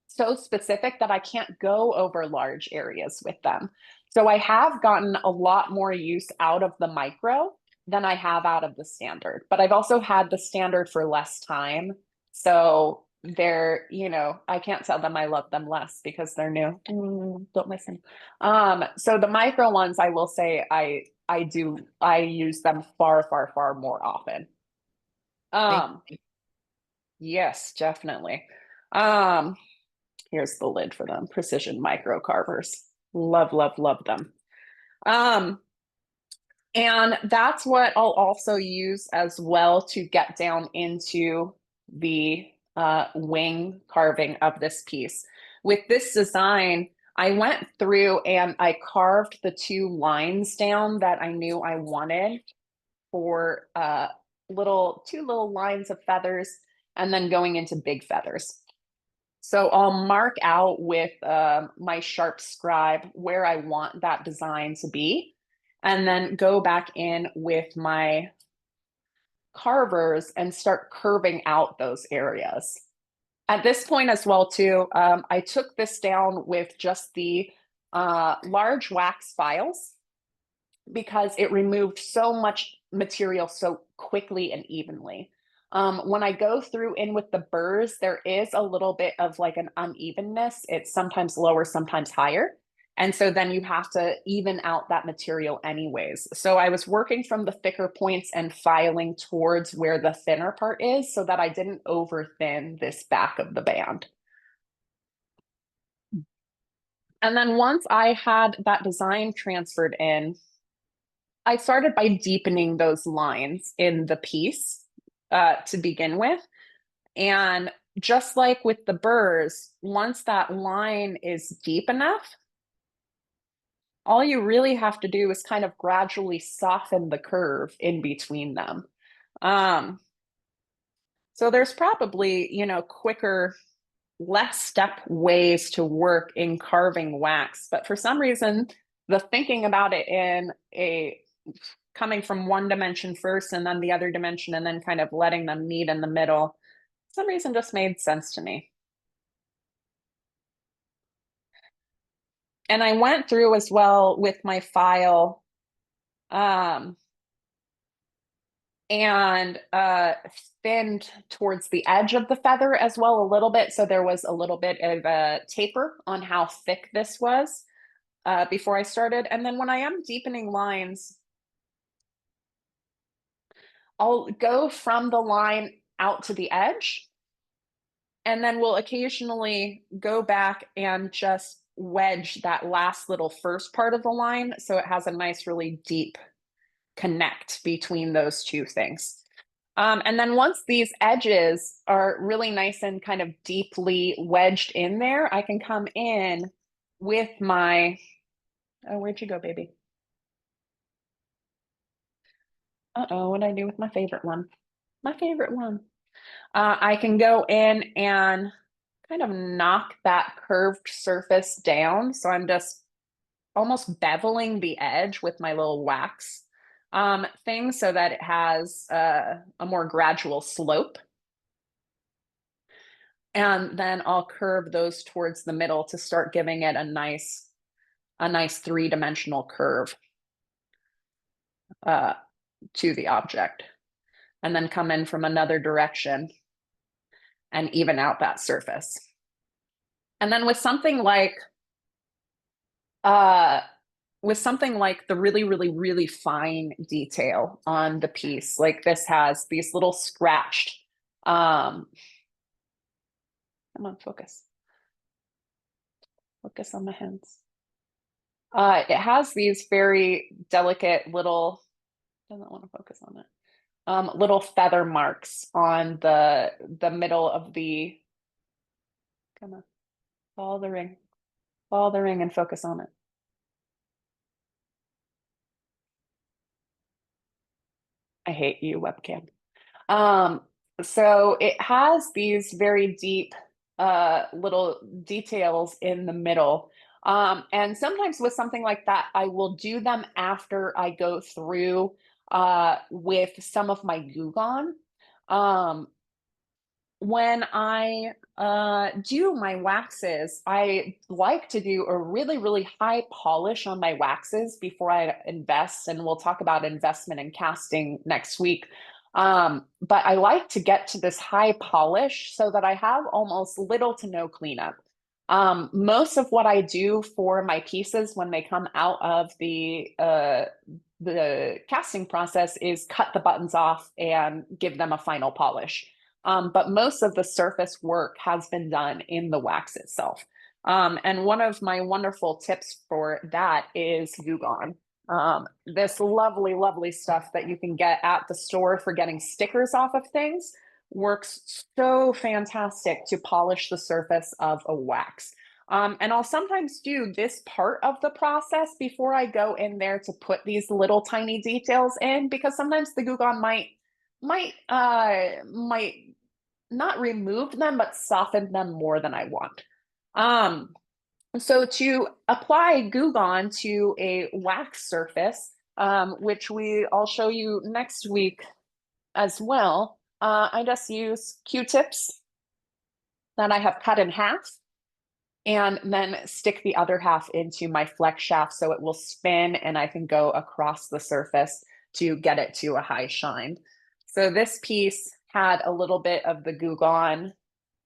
so specific that I can't go over large areas with them. So I have gotten a lot more use out of the micro than I have out of the standard, but I've also had the standard for less time. So they're, I can't tell them I love them less because they're new. Don't listen. So the micro ones, I will say I use them far, far, far more often. Yes, definitely. Here's the lid for them. Precision micro carvers. Love, love, love them. And that's what I'll also use as well to get down into the wing carving of this piece. With this design, I went through and I carved the two lines down that I knew I wanted for two little lines of feathers, and then going into big feathers. So I'll mark out with my sharp scribe where I want that design to be, and then go back in with my carvers and start curving out those areas. At this point as well too, I took this down with just the large wax files because it removed so much material so quickly and evenly. When I go through in with the burrs, there is a little bit of like an unevenness. It's sometimes lower, sometimes higher. And so then you have to even out that material anyways. So I was working from the thicker points and filing towards where the thinner part is so that I didn't over thin this back of the band. And then once I had that design transferred in, I started by deepening those lines in the piece to begin with. And just like with the burrs, once that line is deep enough, all you really have to do is kind of gradually soften the curve in between them. So there's probably, quicker, less step ways to work in carving wax. But for some reason, the thinking about it in a coming from one dimension first and then the other dimension and then kind of letting them meet in the middle, for some reason just made sense to me. And I went through as well with my file and thinned towards the edge of the feather as well a little bit. So there was a little bit of a taper on how thick this was before I started. And then when I am deepening lines, I'll go from the line out to the edge, and then we'll occasionally go back and just wedge that last little first part of the line so it has a nice, really deep connect between those two things. And then once these edges are really nice and kind of deeply wedged in there, I can come in with my, oh, where'd you go, baby? Uh-oh, what'd I do with my favorite one? My favorite one. I can go in and kind of knock that curved surface down. So I'm just almost beveling the edge with my little wax thing so that it has a more gradual slope. And then I'll curve those towards the middle to start giving it a nice three-dimensional curve to the object. And then come in from another direction and even out that surface. And then with something like the really, really, really fine detail on the piece, like this has these little scratched, come on, focus on my hands. It has these very delicate little, doesn't want to focus on it. Little feather marks on the middle of the, come on, follow the ring and focus on it. I hate you, webcam. So it has these very deep little details in the middle. And sometimes with something like that, I will do them after I go through with some of my Goo Gone. When I do my waxes, I like to do a really, really high polish on my waxes before I invest, and we'll talk about investment in casting next week. But I like to get to this high polish so that I have almost little to no cleanup. Most of what I do for my pieces when they come out of the casting process is cut the buttons off and give them a final polish. But most of the surface work has been done in the wax itself. And one of my wonderful tips for that is Goo Gone. This lovely, lovely stuff that you can get at the store for getting stickers off of things works so fantastic to polish the surface of a wax. And I'll sometimes do this part of the process before I go in there to put these little tiny details in, because sometimes the Goo Gone might not remove them, but soften them more than I want. So to apply Goo Gone to a wax surface, which I'll show you next week as well, I just use Q-tips that I have cut in half, and then stick the other half into my flex shaft so it will spin and I can go across the surface to get it to a high shine. So this piece had a little bit of the Goo Gone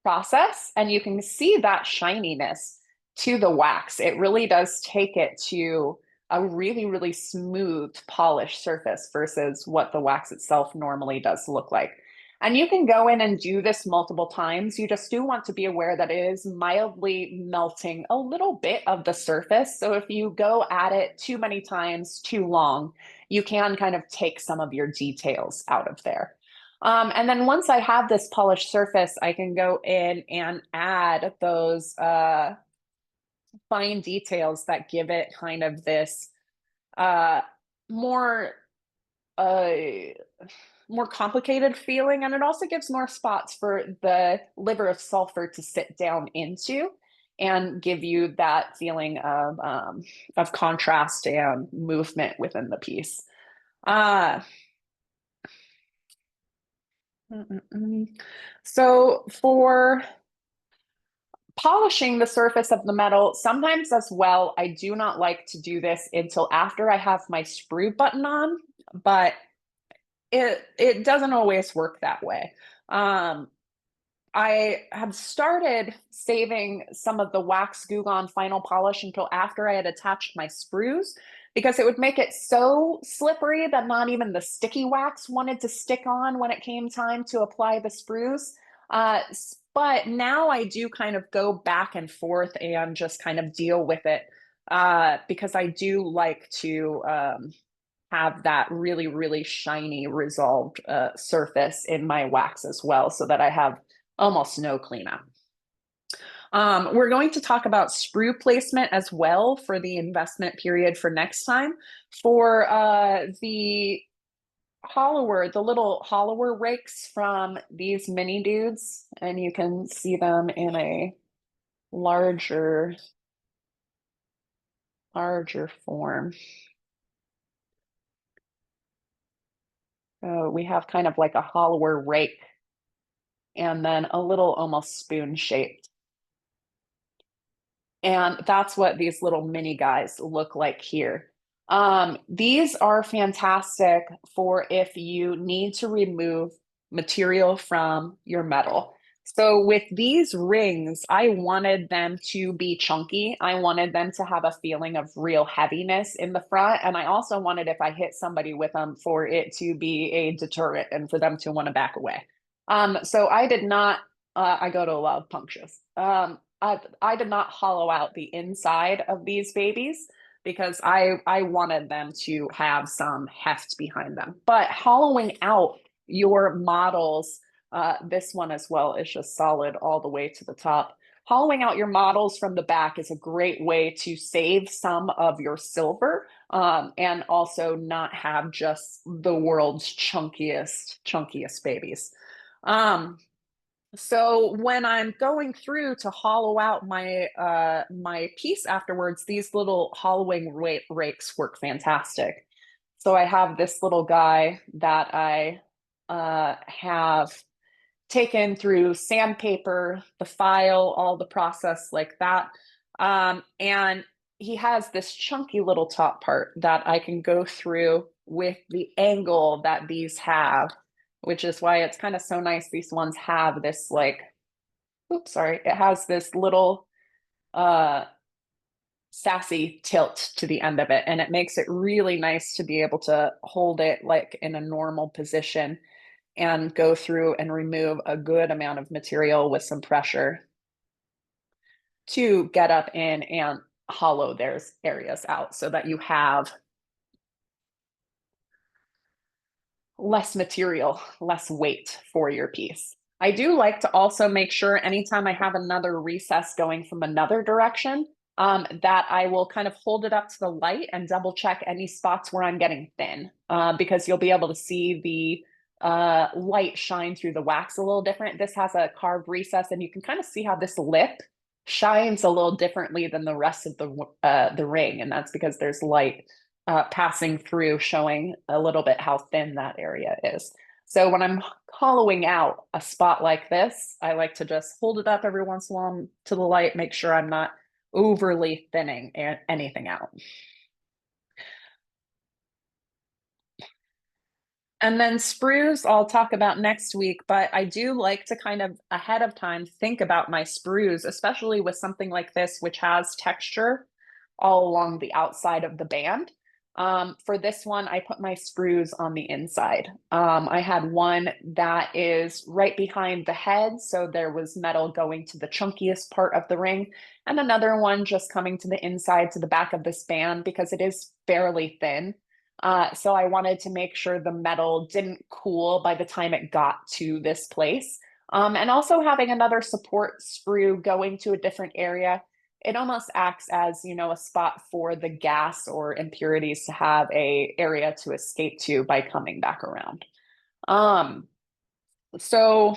process, and you can see that shininess to the wax. It really does take it to a really, really smooth, polished surface versus what the wax itself normally does look like. And you can go in and do this multiple times. You just do want to be aware that it is mildly melting a little bit of the surface. So if you go at it too many times, too long, you can kind of take some of your details out of there. And then once I have this polished surface, I can go in and add those fine details that give it kind of this more complicated feeling, and it also gives more spots for the liver of sulfur to sit down into and give you that feeling of contrast and movement within the piece. Uh, so for polishing the surface of the metal, sometimes as well, I do not like to do this until after I have my sprue button on, but it doesn't always work that way. I have started saving some of the wax Goo Gone final polish until after I had attached my sprues, because it would make it so slippery that not even the sticky wax wanted to stick on when it came time to apply the sprues. But now I do kind of go back and forth and just kind of deal with it, because I do like to have that really, really shiny resolved surface in my wax as well, so that I have almost no cleanup. We're going to talk about sprue placement as well for the investment period for next time. For the hollower, the little hollower rakes from these mini dudes, and you can see them in a larger form. So we have kind of like a hollower rake, and then a little almost spoon shaped. And that's what these little mini guys look like here. These are fantastic for if you need to remove material from your metal. So with these rings, I wanted them to be chunky. I wanted them to have a feeling of real heaviness in the front. And I also wanted, if I hit somebody with them, for it to be a deterrent and for them to want to back away. So I did not, I go to a lot of punctures. I did not hollow out the inside of these babies because I wanted them to have some heft behind them. But hollowing out your models, this one as well is just solid all the way to the top. Hollowing out your models from the back is a great way to save some of your silver, and also not have just the world's chunkiest babies. So when I'm going through to hollow out my my piece afterwards, these little hollowing rakes work fantastic. So I have this little guy that I have taken through sandpaper, the file, all the process like that. And he has this chunky little top part that I can go through with the angle that these have, which is why it's kind of so nice. These ones have this like, oops, sorry, it has this little sassy tilt to the end of it. And it makes it really nice to be able to hold it like in a normal position and go through and remove a good amount of material with some pressure to get up in and hollow their areas out so that you have less material, less weight for your piece. I do like to also make sure anytime I have another recess going from another direction, that I will kind of hold it up to the light and double check any spots where I'm getting thin, because you'll be able to see the light shine through the wax a little different. This has a carved recess, and you can kind of see how this lip shines a little differently than the rest of the ring, and that's because there's light passing through, showing a little bit how thin that area is. So when I'm hollowing out a spot like this, I like to just hold it up every once in a while to the light, make sure I'm not overly thinning anything out. And then sprues I'll talk about next week, but I do like to kind of ahead of time think about my sprues, especially with something like this, which has texture all along the outside of the band. For this one, I put my sprues on the inside. I had one that is right behind the head, so there was metal going to the chunkiest part of the ring, and another one just coming to the inside to the back of this band because it is fairly thin. So I wanted to make sure the metal didn't cool by the time it got to this place. And also having another support sprue going to a different area, it almost acts as, you know, a spot for the gas or impurities to have a area to escape to by coming back around. So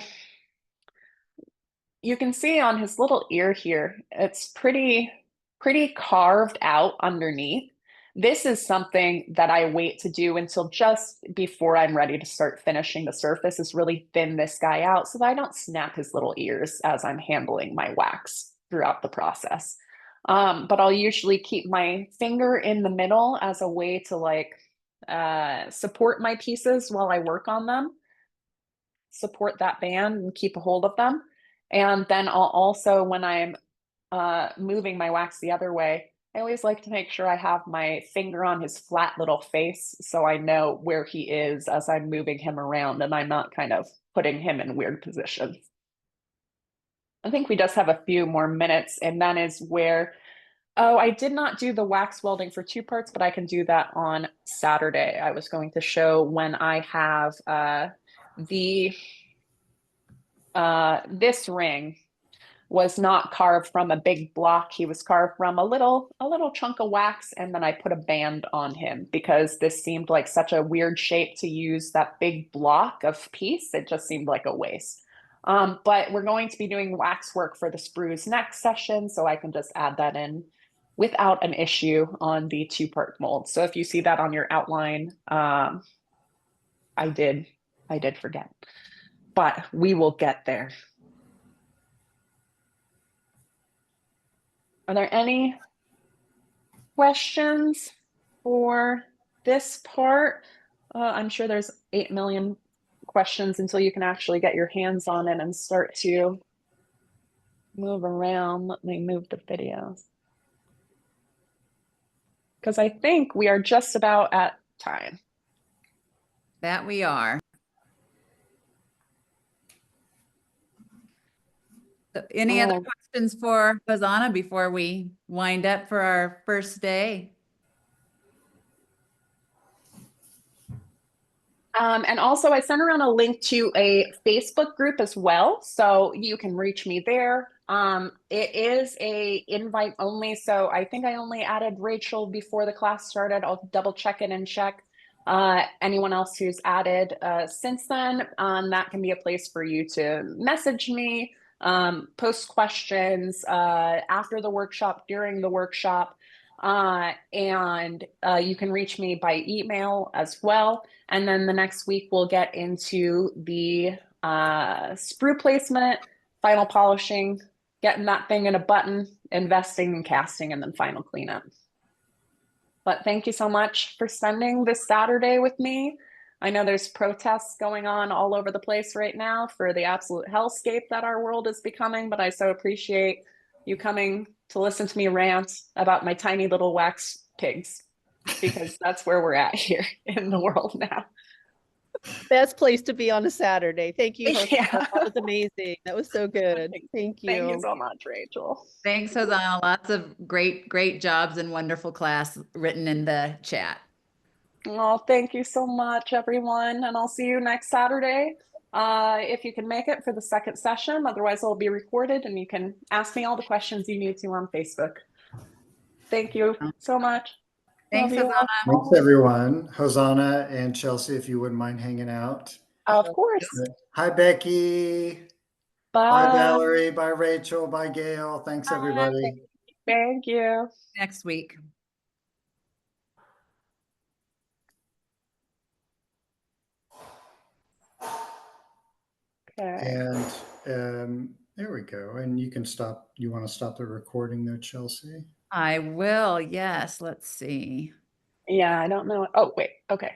you can see on his little ear here, it's pretty carved out underneath. This is something that I wait to do until just before I'm ready to start finishing the surface, is really thin this guy out so that I don't snap his little ears as I'm handling my wax throughout the process. But I'll usually keep my finger in the middle as a way to like support my pieces while I work on them, support that band and keep a hold of them. And then I'll also, when I'm moving my wax the other way, I always like to make sure I have my finger on his flat little face so I know where he is as I'm moving him around and I'm not kind of putting him in weird positions. I think we just have a few more minutes, and that is where, oh, I did not do the wax welding for 2 parts, but I can do that on Saturday. I was going to show when I have this ring was not carved from a big block. He was carved from a little chunk of wax, and then I put a band on him because this seemed like such a weird shape to use that big block of piece. It just seemed like a waste. But we're going to be doing wax work for the sprues next session, so I can just add that in without an issue on the 2-part mold. So if you see that on your outline, I did forget, but we will get there. Are there any questions for this part? I'm sure there's 8 million questions until you can actually get your hands on it and start to move around. Let me move the videos, because I think we are just about at time. That we are. So any other Oh. questions for Hosanna before we wind up for our first day? And also I sent around a link to a Facebook group as well, so you can reach me there. It is a invite only, so I think I only added Rachel before the class started. I'll double check it and check anyone else who's added since then. That can be a place for you to message me, post questions after the workshop, during the workshop, and you can reach me by email as well. And then the next week we'll get into the sprue placement, final polishing, getting that thing in a button, investing and casting, and then final cleanup. But thank you so much for spending this Saturday with me. I know there's protests going on all over the place right now for the absolute hellscape that our world is becoming, but I so appreciate you coming to listen to me rant about my tiny little wax pigs, because that's where we're at here in the world now. Best place to be on a Saturday. Thank you, Hosanna. Yeah. That was amazing. That was so good. Thank you. Thank you so much, Rachel. Thanks, Hosanna. Lots of great jobs and wonderful class written in the chat. Well, thank you so much, everyone. And I'll see you next Saturday. If you can make it for the second session, otherwise it'll be recorded and you can ask me all the questions you need to on Facebook. Thank you so much. Thanks, Love you Hosanna. all. Thanks, everyone. Hosanna and Chelsea, if you wouldn't mind hanging out. Of course. Hi, Becky. Bye. Bye, Valerie. Bye, Rachel. Bye, Gail. Thanks, everybody. Thank you. Next week. Okay. And there we go. And you can stop. You want to stop the recording there, Chelsea? I will. Yes. Let's see. Yeah, I don't know. Oh, wait. Okay.